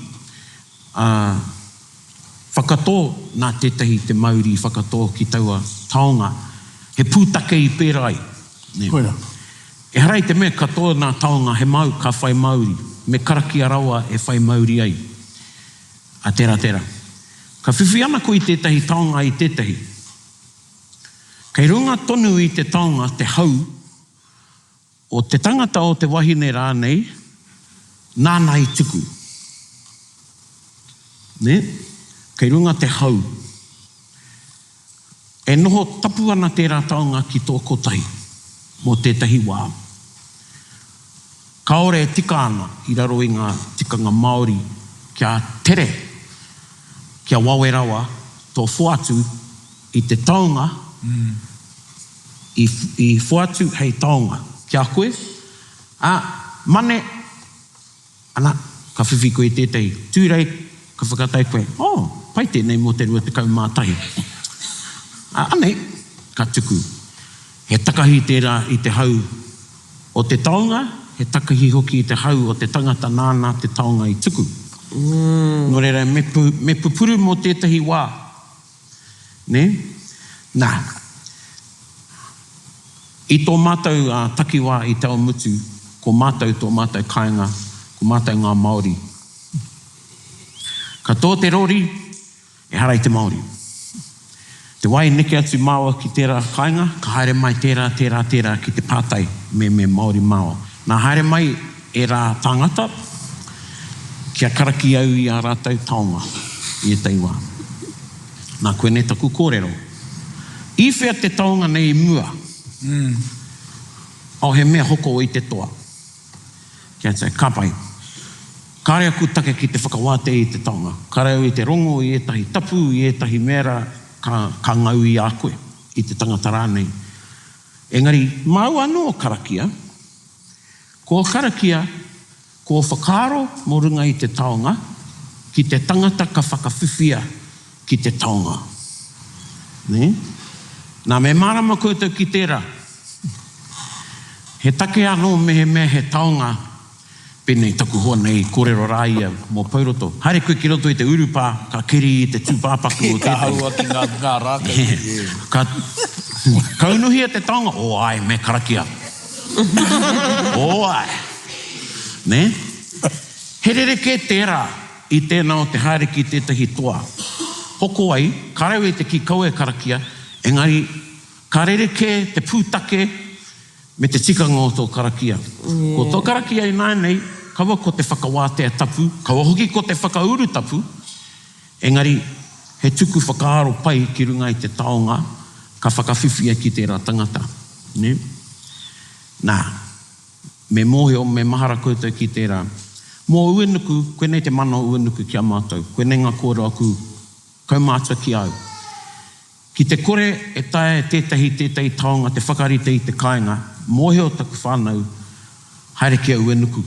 whakatō nā tētahi te mauri whakatō ki taua taonga. He pūtake i pērai. Koira. E harai te mea katoa nā taonga he mau ka whai mauri. Me karakia rawa e whai mauri ai. Tērā. Ka whiwhi ana ko i tētahi taonga i tētahi. Kei runga tonu i te taonga te hau o te tangata o te wahine rānei nāna i tuku. Ne? Kei runga te hau. E noho tapu ana tērā taonga ki tō kotahi mo tētahi wā. Kaore e tika ana i raro i ngā tikanga Māori kia tere, kia wawe rawa tō whuatu i te taonga, i whuatu hei taonga. Kia koe, mane, ana, ka whiwhi koe tētahi, tūrei, ka whakatai koe, pai tēnei mo te rua te kaumātahi. Anei, ka tuku. He takahi tērā i te hau o te taonga, he takahi hoki i te hau o te tangata nāna te taonga i tuku. Nō reira, me pupuru mo tētahi wā. Ne? Nā. I tō mātou takiwā i te mutu, ko mātou tō mātou kāinga, ko mātou ngā Māori. Ka tō te rori, e harai te Māori. Te wai neke atu māua ki tērā kāinga, ka haere mai tērā ki te pātai me Māori māua. Nā haere mai e rā tāngata, kia karaki au i a rātou taonga i e teiwā. Nā koe ne taku kōrero. I whea te taonga nei mua. Au he mea hoko i te toa. Kia tai, kāpai. Kāre aku take ki te whakawāte i te taonga. Kāre au i te rongo i ētahi tapu, i ētahi mera ka ngau i a koe i te tangata rānei. Engari, mau anō karakia. Ko karakia, ko whakaaro mo runga i te taonga, ki te tangata ka whakawhiwhia ki te taonga. Ne? Nā me marama koutou ki tērā. He take anō mehe he taonga, pēnei taku hoa nei kōrero rāia mō pauroto. Haere koe ki roto i te urupā, ka keri i te tūpāpaku o tētai. Ka haua ki ngā rākau. Ka unuhia te taonga, ai, me karakia. Ai. Ne? He rereke tērā i tēnā o te haere ki tētahi toa. Hoko ai, karau e te ki kaue karakia, engari, ka rereke te pūtake me te tikanga o tō karakia. Ko tō karakia i nānei, kawa ko te whakawātea tapu, kawa hoki ko te whakauru tapu, engari, he tuku whakaaro pai ki runga i te taonga, ka whakawhiwhia ki tērā tangata. Ne? Nā, me mohe o me mahara koutou ki tērā. Mō uenuku, koe nei te mana o uenuku ki a mātou. Koe nei ngā kōrero aku, kaumātua ki au. Ki te kore e tae tētahi taonga, te whakarite i te kāinga, mohe o taku whānau, haere ki a uenuku.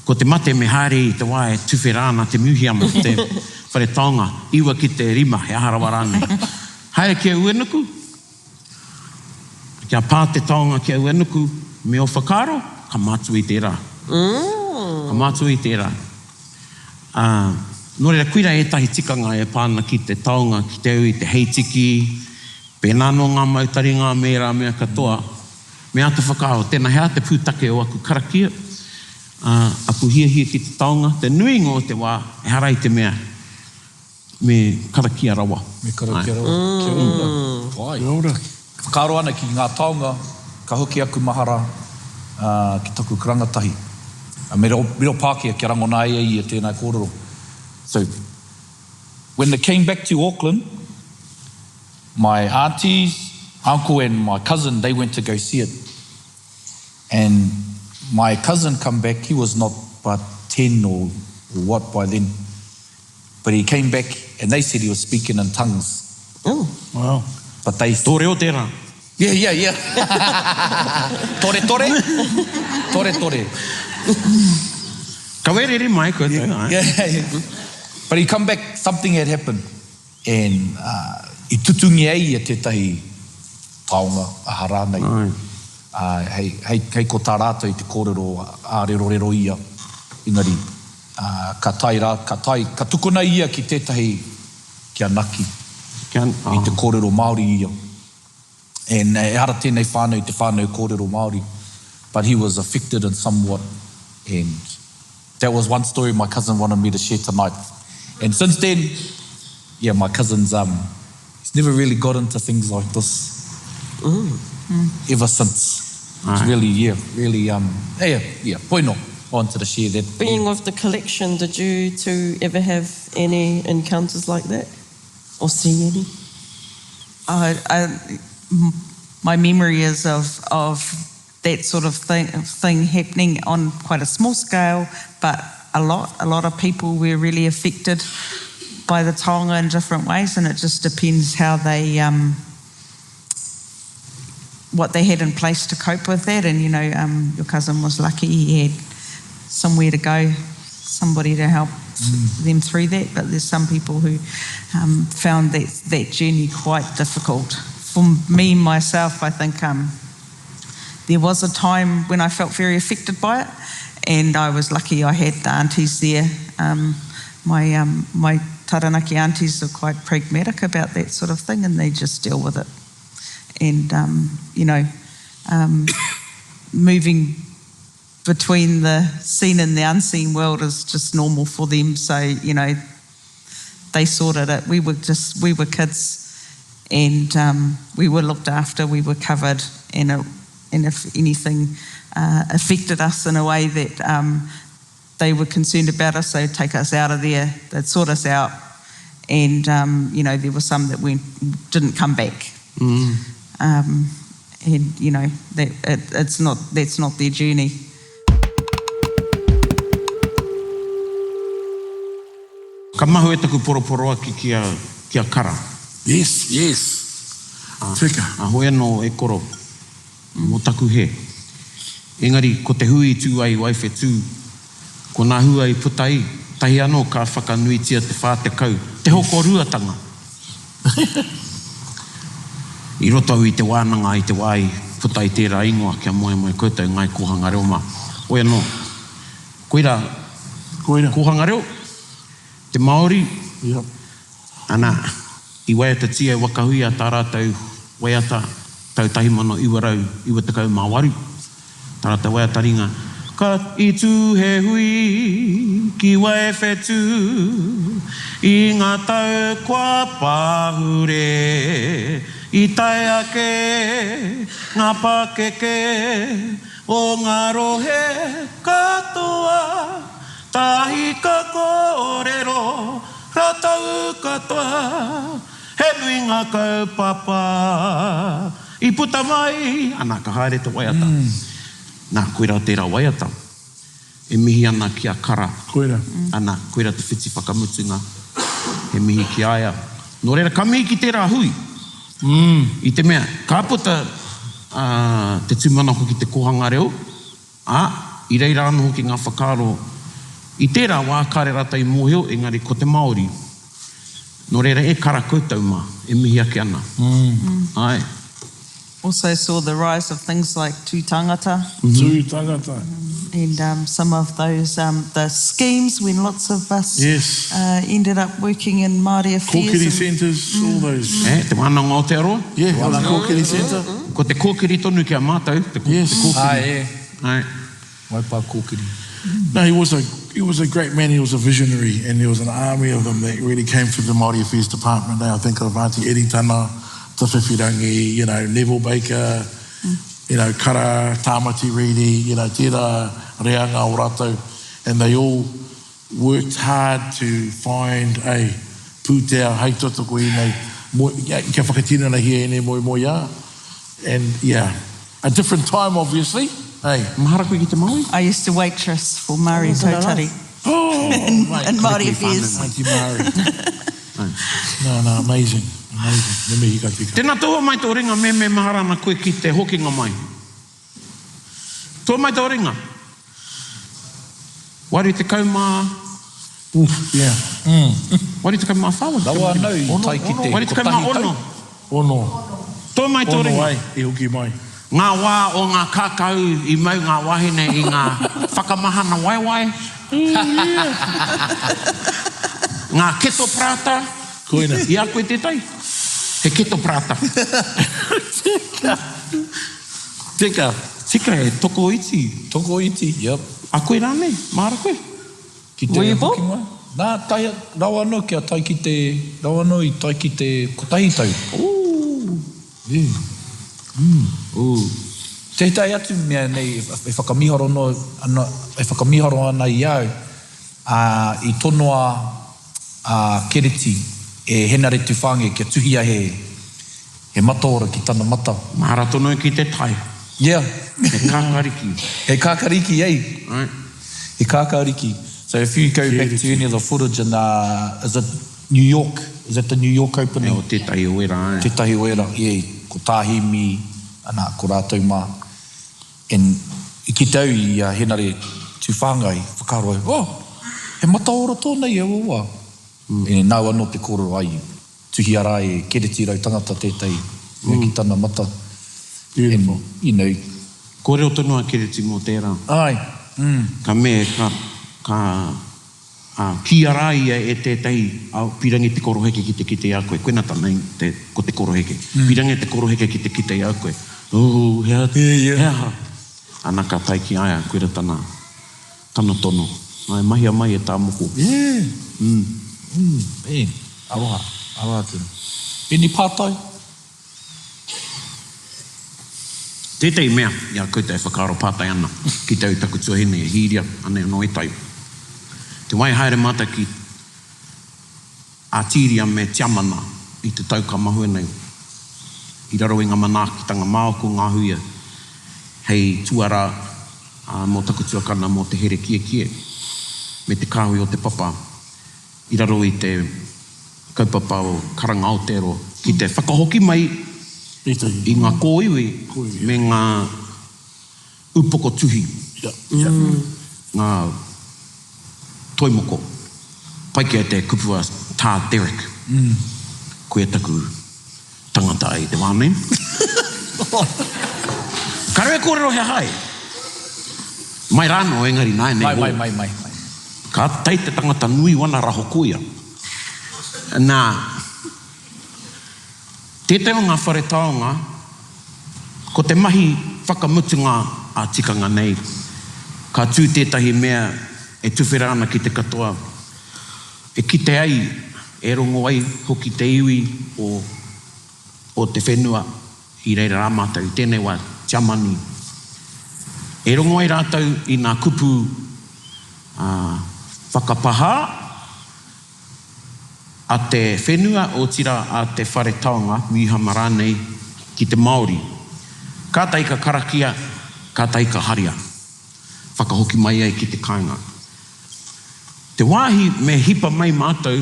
Ko te mate me haere i te wae, tuwhi rāna, te muhiama, te whare taonga, iwa ki te rima, he aharawa rānei. Haere ki au enuku. Kia pā te taonga ki au enuku, me o whakaro, ka mātu i tērā. Ka mātu i tērā. Nō reira kuira ētahi tikanga e pāna ki te taonga, ki te au i te heitiki, pēnā no ngā mau Taringa mērā mea katoa, me atu whakaro, tēnā hea te pūtake o aku karakia, aku hia ki te taonga, te nuinga o te wā, e harai te mea, me karakia rawa. Me karakia rawa. Kia ora. Pai. Kia ora. Whakaro ana ki ngā taonga, ka hoki aku mahara ki taku karangatahi. Miro Pākehā ki rangona i a tēnei kōrero. So, when they came back to Auckland, my aunties, uncle and my cousin, they went to go see it. And my cousin come back, he was not but 10 or what by then. But he came back and they said he was speaking in tongues. Oh, wow. But they... Tore o tērā. Yeah. Tore. Ka werere mai koe tau. Yeah. But he come back, something had happened. And I tutungi ai a tētahi taonga, a harānei. Hei ko tā rātou i te kōrero ārero ia. Engari, ka tukuna ia ki tētahi kia naki. I te kōrero Māori ia. And e hara tēnei whānau i te whānau kōrero Māori. But he was affected in somewhat. And that was one story my cousin wanted me to share tonight. And since then, yeah, my cousin's he's never really got into things like this. Ever since. It's really, poino. I wanted to share that. Being of the collection, did you two ever have any encounters like that? Or see any? My memory is of that sort of thing happening on quite a small scale, but a lot of people were really affected by the taonga in different ways, and it just depends how they what they had in place to cope with that. And your cousin was lucky; he had somewhere to go, somebody to help them through that. But there's some people who found that journey quite difficult. For me, myself, I think there was a time when I felt very affected by it, and I was lucky I had the aunties there. My Taranaki aunties are quite pragmatic about that sort of thing, and they just deal with it. And, moving between the seen and the unseen world is just normal for them. So, they sorted it. We were kids, and we were looked after, we were covered, and if anything affected us in a way that they were concerned about us, they'd take us out of there, they'd sort us out, and there were some that didn't come back. And that's not their journey. Ka mahu e taku poroporo aki kia kara. Yes. Tika. A hoi anō e koro, mo taku he. Engari, ko te hui tū ai waiwhe tū, ko nā hua i putai, tahi anō ka whakanuitia te whā te kau, te hoko ruatanga. I roto au i te wānanga i te wai, putai tērā ingoa, kia moe koutou ngai kohanga reo mā. Hoi anō, koira, kohanga reo, te Māori, ana, i waiata tia wakahui a tā rātou waiata tau tahi mano iwarau, iwa te kau mā waru. Tā rātou waiata ringa. Ka i tū he hui ki wai whetū, i ngā tau kua pāhure, i tai ake, ngā pākeke, o ngā rohe katoa, tahi ka kōrero, ratau katoa, he nui ngā kaupapa, i puta mai, ana ka haere te waiata. Nā, koira tērā waiata, e mihi ana ki a kara. Koira. Ana, koira te whiti whakamutunga, he mihi ki aia. Nō reira, ka mihi ki tērā hui. I te mea, ka puta te tūmana hoki te kohanga reo, i reira anu hoki ngā whakaro, i tērā wā kare rata i mōheo, engari ko te Māori. Nō reira, e kara koutou mā, e mihi ake ana. Ai. Also saw the rise of things like tū tangata Tū tangata. and some of those, the schemes when lots of us Yes. ended up working in Māori affairs. Kōkiri and- centres, all those. Te wānanga o te aroa. Yeah, one kōkiri centre. Ko te kōkiri tonu ki a mātou. Yes. Ai, Ai. Waipa kōkiri. No, he was a great man. He was a visionary, and there was an army of them that really came through the Māori Affairs Department. Now I think of Auntie Eddie Tana, Te Whiwhirangi, Neville Baker, Kara, Tāmati Reedy, tērā reanga o rātou, and they all worked hard to find a pūtea hei totoko i nei, kia whakatina na hia ēnei moi ia. And yeah, a different time obviously. Hey. Mahara koe ki te Māori? I used to waitress for Māori Tautari Oh, in Māori affairs. Auntie Māori. No, amazing. Me mihi ka tika. Tēnā toa mai tō ringa me mahara na koe ki te hokinga mai. Toa mai tō ringa. Wari te kaumā... Yeah. Wari te kaumā whawa. Rawa nau i tai ki te Wari te kaumā ono. Ono. Toa mai tō Ono ringa. ai, i hoki mai. Ngā wā o ngā kākau i mau ngā wahine i ngā whakamahana waiwai. Ngā keto prata. Koina. I a koe te tai. He keto prata. Tika. Tika e toko iti. Toko iti, yep. A koe rānei, mahara koe. Ki te Weibo? hoki mai. Nā, rawa no kia tai ki te, rawa no i tai ki te kotahi tau. Tētai atu mea nei, e whakamiharo ana i au, i tonoa kereti, e henare tu whange kia tuhia he mataora ki tana mata. Mahara tono ki te tai. Yeah. He kākariki. He kākariki, ei. Right. He kākariki. So if you go back to any of the footage in, is it New York? Is that the New York opening? O tētahi oera, Te tahi oera, ie, ko tāhi mi, ana, ko rātou mā. And i ki tau i henare tu whāngai, whakaroa, he mataora tōnei e oa. E nau anō te kōrero ai, tuhi ara e kereti rau tangata tētai, ki tana mata. Beautiful. And, Kōrero tonua kereti mō tērā. ai, Ka me, ki ara ia e tētahi, pirangi te koroheke ki te a koe. Koena tanei ko te koroheke. Pirangi te koroheke ki te a koe. Hea. Ana ka tai ki aia, koera tana tono. Ai, mahi mai e tā moko. yeah. Aroha tēnā. Any pātai? Tētai mea, ia koe te whakaro pātai ana, ki tau taku tuahine e hiria, ane no e tau. Te wai haere mata ki ātīria me tiamana i te tau ka mahua nei. I raro i ngā manaakitanga māoko ngā huia, hei tuara mō taku tuakana mō te here kie, me te kāhui o te papa. I raro i te kaupapa o Karanga Aotearoa, ki te whakahoki mai i ngā kōiwi me ngā upoko tuhi. Ngā toimoko. Pai kia te kupua tā Derek. Koe taku tangata i te wānei. Karewe kōrero he hai. Mai rāno engari nai nei hō. Mai. Ka tai te tangata nui wana raho koia. Nā, tētai o ngā whare taonga, ko te mahi whakamutunga a tikanga nei, ka tū tētahi mea e tuwhera ana ki te katoa. E ki te ai, e rongo ai hoki te iwi o te whenua i reira rāmātau, i tēnei wā tiamani. E rongo ai rātau i ngā kupu whakapaha, a te whenua o tira a te whare taonga, mihama rānei, ki te Māori. Kātai ka karakia, kātai ka haria. Whakahoki mai ai ki te kāinga. Te wāhi me hipa mai mātou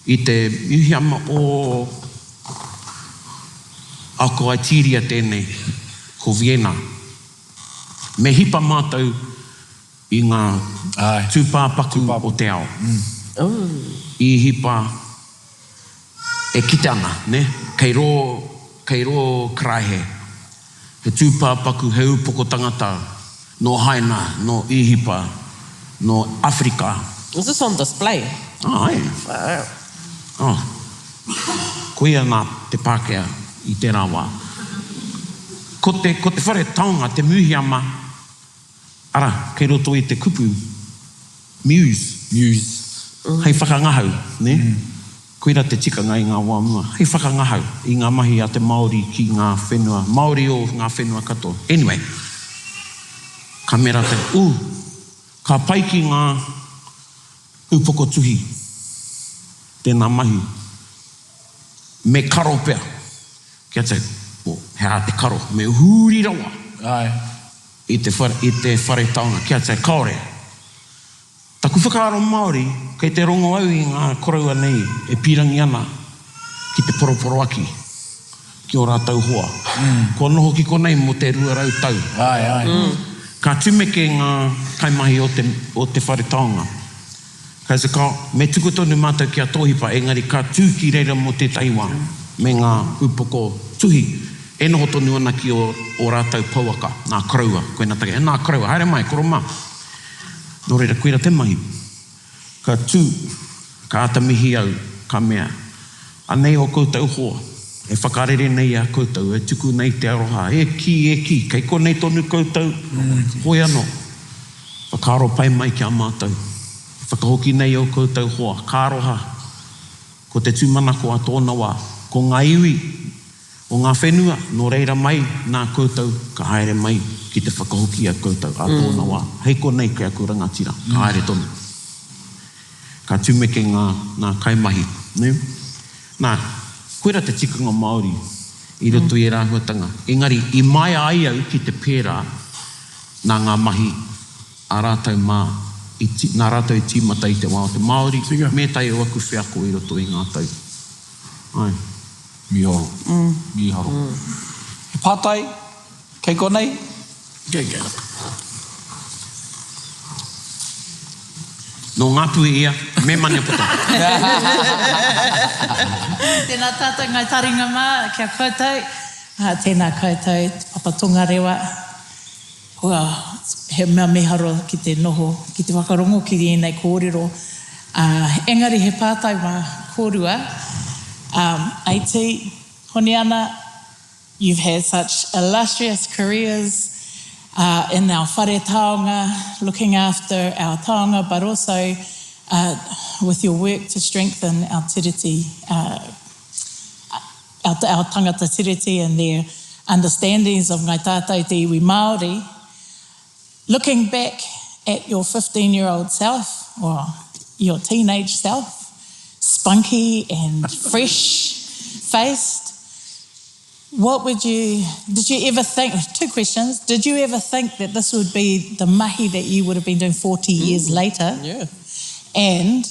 i te mihama o ako ai tīria tēnei, ko Vienna. Me hipa mātou i ngā tūpāpaku o te ao. I hipa e kite ana, ne? Kei rō krahe, he tūpāpaku, he upoko tangata, no haina, no ihipa, no Afrika. Is this on display? Ai. Koia nā te Pākehā I tērā wā. Ko te whare taonga, te muhiama, ara, kei roto I te kupu, muse. Hei whakangahau, ne? Koira te tikanga I ngā wāmua. Hei whakangahau I ngā mahi a te Māori ki ngā whenua, Māori o ngā whenua katoa. Anyway, ka mera te, ka pai ki ngā upoko tuhi, tēnā mahi, me karo pea. Kia te, hea te karo, me huri rawa. Ai. I te whare taonga, kia te kaore. Taku whakaaro Māori, kei te rongo au I ngā koraua nei, e pirangi ana ki te poroporo aki, ki o rātau hoa. Ko noho ki konei mo te ruarau tau. Ai. Ka tumeke ngā kaimahi o te whare taonga. Kai se ka, me tuku tonu mātou ki a tōhipa, engari ka tūki reira mo te taiwa, me ngā upoko tuhi. E noho tonu ana ki o rātau pauaka, nā karaua, koe nā take, nā karaua, haere mai, koro mā. Nō reira, koeira te mahi. Ka tū, ka atamihi au, ka mea. Anei o koutou hoa, e whakarere nei a koutou, e tuku nei te aroha, e ki, kei konei tonu koutou, hoi anō. Whakaro pai mai ki a mātou. Whakahoki nei o koutou hoa, kāroha, ko te tūmanako a tōna wā, ko ngā iwi, o ngā whenua, nō reira mai, nā koutou, ka haere mai, ki te whakahoki a koutou, a tōna wā. Hei ko nei kei aku rangatira, ka haere tonu. Ka tūmeke ngā kaimahi, ne? Nā, koera te tikanga Māori, I roto I rāhuatanga. Engari, I mai ai au ki te pērā, nā ngā mahi, a rātau mā, nā rātou I tīmata I te wā o te Māori, me tai o aku whiako I roto I ngā tau. Ai. Miharo. He pātai, kei konei? Kei. No ngā pui ia, me mane puta. Tēnā tātou ngai taringa mā, kia koutou. Tēnā koutou, te papatunga rewa. He mea meharo ki te noho, ki te whakarongo, ki ēnei kōrero. Engari he pātai mā kōrua. ētahi, hone ana, you've had such illustrious careers in our whare taonga, looking after our taonga, but also with your work to strengthen our tiriti, our tangata tiriti and their understandings of ngai tātou te iwi Māori. Looking back at your 15-year-old self, or your teenage self, spunky and fresh-faced, did you ever think, 2 questions, did you ever think that this would be the mahi that you would have been doing 40 years later? Yeah. And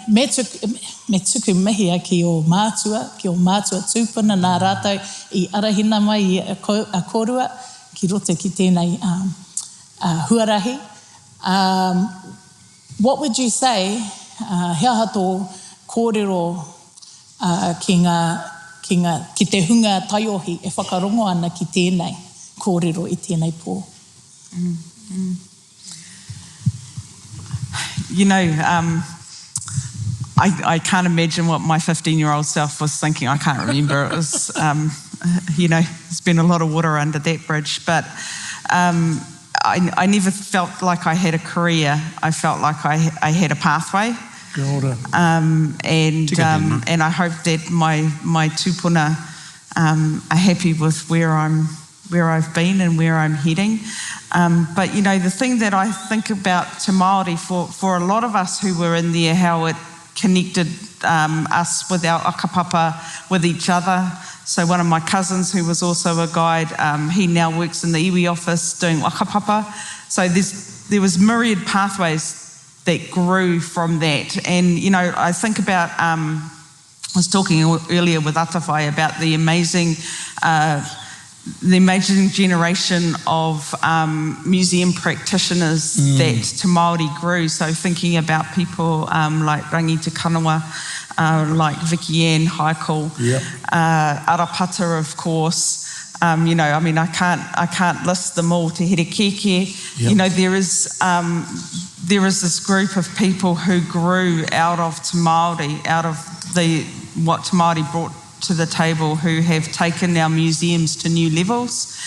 me tuku mihia ki o mātua tūpuna nā rātou I arahina mai a kōrua, ki roto ki tēnei huarahi. What would you say, he aha tō kōrero ki te hunga taiohi e whakarongo ana ki tēnei kōrero I tēnei pō? You know, I can't imagine what my 15-year-old self was thinking. I can't remember. It was, you know, there's been a lot of water under that bridge. But I never felt like I had a career. I felt like I had a pathway. And I hope that my tūpuna are happy with where I've been and where I'm heading. But you know, the thing that I think about Te Māori, for a lot of us who were in there, how it connected us with our akapapa, with each other. So one of my cousins, who was also a guide, he now works in the iwi office doing akapapa. So there was myriad pathways that grew from that. And you know, I think about, I was talking earlier with Atawhai about the amazing generation of museum practitioners that Te Māori grew. So thinking about people like Rangi Te Kanawa, like Vicky Ann, Haikal, Arapata, of course. You know, I mean, I can't list them all. Te Here Keke. You know, there is this group of people who grew out of Te Māori, out of what Te Māori brought to the table, who have taken our museums to new levels.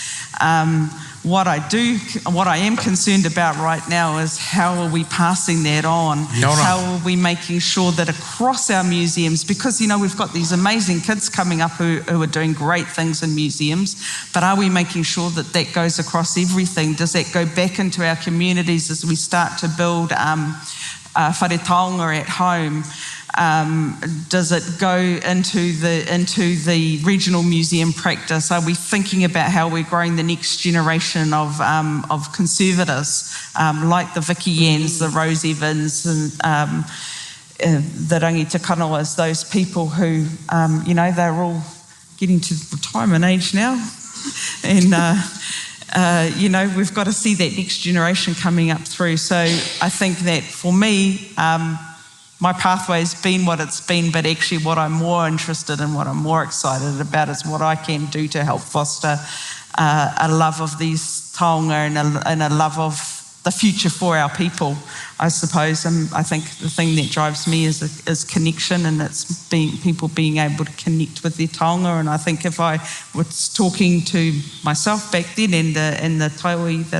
What I am concerned about right now is how are we passing that on? How are we making sure that across our museums, because, you know, we've got these amazing kids coming up who are doing great things in museums, but are we making sure that that goes across everything? Does that go back into our communities as we start to build whare taonga at home? Does it go into the regional museum practice? Are we thinking about how we're growing the next generation of conservators, like the Vicky Yans, the Rose Evans, and the Rangi Te Kanoas, those people who, you know, they're all getting to retirement age now. And, you know, we've got to see that next generation coming up through. So I think that for me, my pathway's been what it's been, but actually what I'm more interested in, what I'm more excited about is what I can do to help foster a love of these taonga and a love of the future for our people, I suppose. And I think the thing that drives me is connection, and it's people being able to connect with their taonga. And I think if I was talking to myself back then and the taiwi, the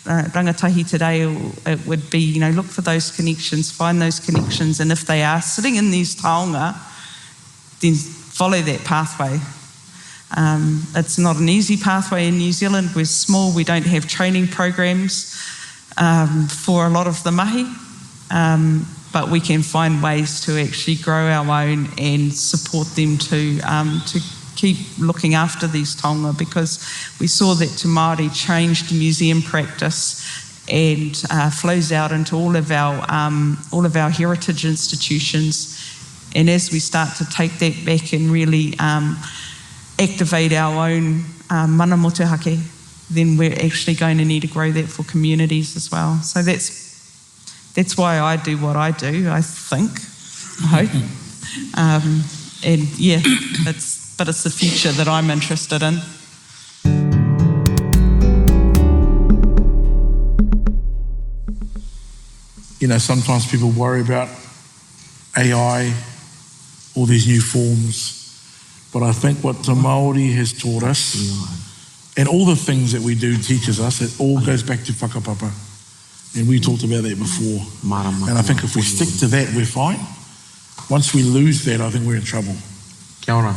rangatahi today, it would be, you know, look for those connections, find those connections, and if they are sitting in these taonga, then follow that pathway. It's not an easy pathway in New Zealand. We're small, we don't have training programs for a lot of the mahi, but we can find ways to actually grow our own and support them to keep looking after these taonga, because we saw that Te Māori changed museum practice and flows out into all of our heritage institutions. And as we start to take that back and really activate our own mana motuhake, then we're actually going to need to grow that for communities as well. So that's why I do what I do, I think, I hope. And yeah, but it's the future that I'm interested in. You know, sometimes people worry about AI, all these new forms, but I think what Te Māori has taught us, and all the things that we do teaches us, it all goes back to whakapapa. And we talked about that before. And I think if we stick to that, we're fine. Once we lose that, I think we're in trouble. Kia ora.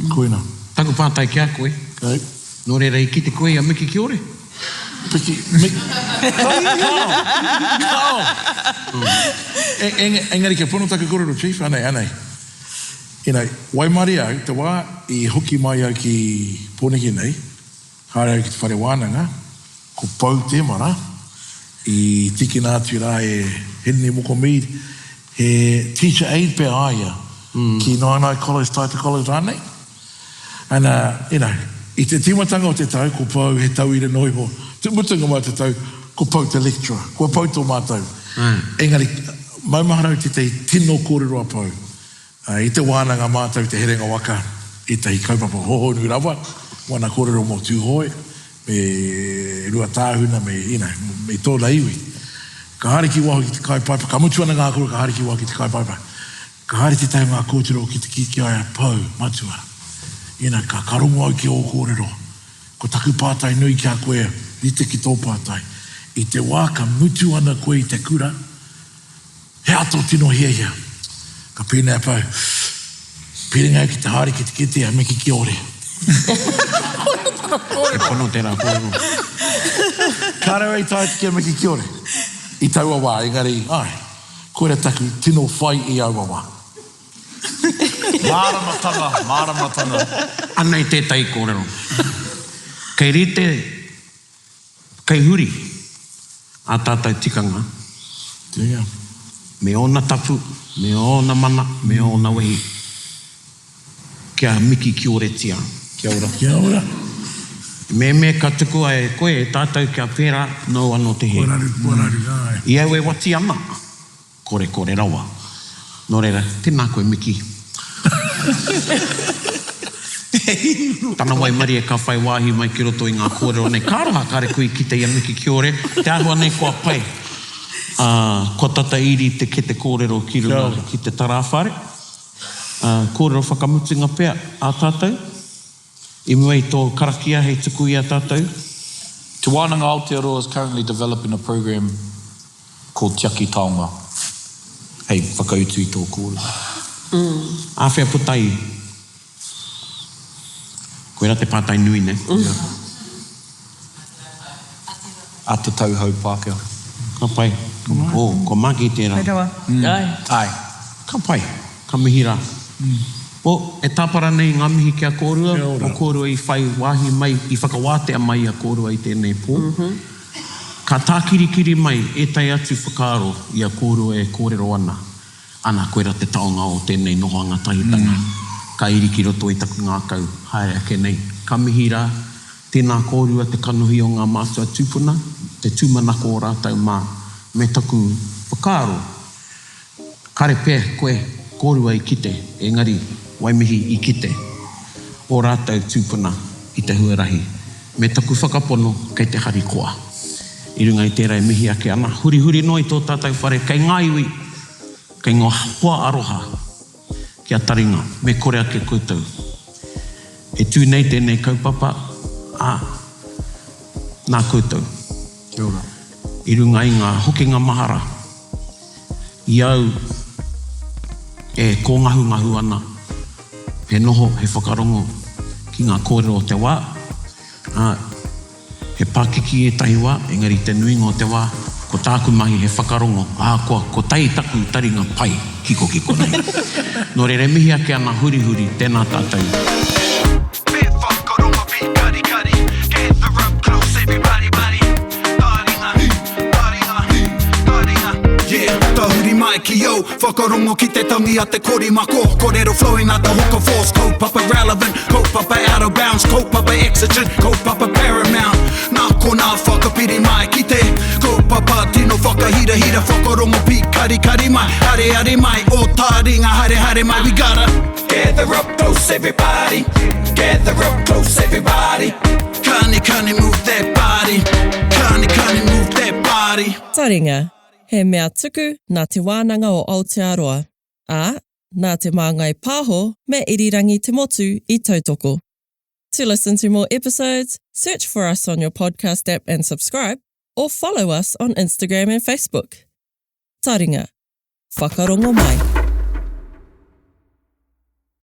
Koina. Taku pātai kia koe. Okay. Nō re rei ki te koe a miki ki ore. Piki, engari kia pono taku kōrero, Chief, anei. You know, waimari au, te wā, I hoki mai au ki pōneki nei, haere au ki te whare wānanga, ko pau te mara, I tiki nā tui rā e hene moko mīri, he teacher aid pe aia, ki Nainai College, Taita College rānei. And, you know, I te timatanga o te tau, ko pau he tau I re noiho, te mutunga mai te tau, ko pau te lecturer, ko pau tō mātou. Engari, maumaharau te tino kōrero a pau. I te wānanga mātou te herenga waka, ētahi kaupapa hoho nui rawa, wana kōrero mō tūhoi, me rua tāhuna, me tōna iwi. Ka haere ki waho ki te kaipaipa, ka mutuana ngā kōrero, ka haere ki waho ki te kaipaipa. Ka haere te tau ngā kōtero ki te kiki aia pau, matua. Ka karongo au ki o kōrero. Ko taku pātai nui ki a koe, rite ki tō pātai. I te wā ka mutu ana koe I te kura, he ato tino hia. Ka pēnei pau, pēringa ki te haere ki te kete a meki ki ore. E pono tērā kōrero. Kāre ai tāi ki a meki ki ore. I taua wā, engari, koe taku tino whai I aua wā. Māramatanga. Anei tētai kōrero. Kei rite, kei huri, a tātai tikanga. Yeah. Me ona tapu, me ona mana, me ona wehi. Kia miki ki ore tia. Kia ora. Kia ora. Me ka tuku ai koe e tātou kia pērā nau anō te he. Koraru, ai. I au e wati ana, kore rawa. Nō reira, tēnā koe Miki. Tana wai mari e ka whai wāhi mai ki roto i ngā kōrero nei. Kāraha kare koe ki te ia Miki ki ore. Te ahua nei kua pai. Ko tata iri te ke te kōrero ki runga ki te tarawhare. Kōrero whakamutinga pēr a tātou. I mua i tō karakia hei tuku i a tātou. Te wānanga Aotearoa is currently developing a program called Tiaki Taonga. Hei, whakautu I tō kōrero. Āwhia putai. Koe rā te pātai nui, ne? A te tauhou Pākehā. Ka pai. Ko maki tērā. Hei rawa. Ai. Ka pai. Ka mihira. E tāpara nei ngā mihi kia kōrua. O kōrua I whai wāhi mai, I whakawātea mai a kōrua I tēnei pō. Ka tākirikiri mai, ētahi atu whakaaro I a kōrua e kōrero ana. Ana koe rā te taonga o tēnei noho anga tahitanga. Ka iri ki roto I taku ngākau, haere ake nei. Ka mihira, tēnā kōrua te kanuhi o ngā mātua tūpuna, te tūmanako o rātau mā, me taku whakaaro. Kare pē koe, kōrua I kite, engari, waimihi I kite, o rātau tūpuna I te huarahi. Me taku whakapono, kei te hari koa. I runga I tērā e mihi ake ana. Huri huri noi tō tātou whare, kei ngā iwi, kei ngā hoa aroha, kia Taringa, me kore ake koutou. E tū nei tēnei kaupapa, nā koutou. Kia ora. I runga I ngā hokinga mahara. I au, e kōngahu ana, he noho, he whakarongo, ki ngā kōrero o te wā. He pākiki ētahi wā, engari te nuinga o te wā, ko tāku mahi he whakarongo, ko tai taku Taringa pai, kiko nei. Nō re mihi ake ana huri huri, tēnā tātou. Bit whakarongo, bit kari kari. Gather up close, everybody, buddy. Taringa. Yeah, tahuri mai ki au. Whakarongo ki te tangi a te korimako. Kōrero flowing out the hook of force. Kaupapa relevant, kaupapa out of bounds. Kaupapa exigent, kaupapa paramount. Nā ko nā whakapiri mai ki te kaupapa tino whakahirahira. Whakarongo pi kari mai, hare mai. O Taringa, hare mai. We gotta gather up close, everybody. Gather up close, everybody. Kani move that body. Kani move that body. Taringa, he mea tuku nā te wānanga o Aotearoa, nā te māngai pāho me irirangi te motu I tautoko. To listen to more episodes, search for us on your podcast app and subscribe, or follow us on Instagram and Facebook. Taringa, whakarongo mai.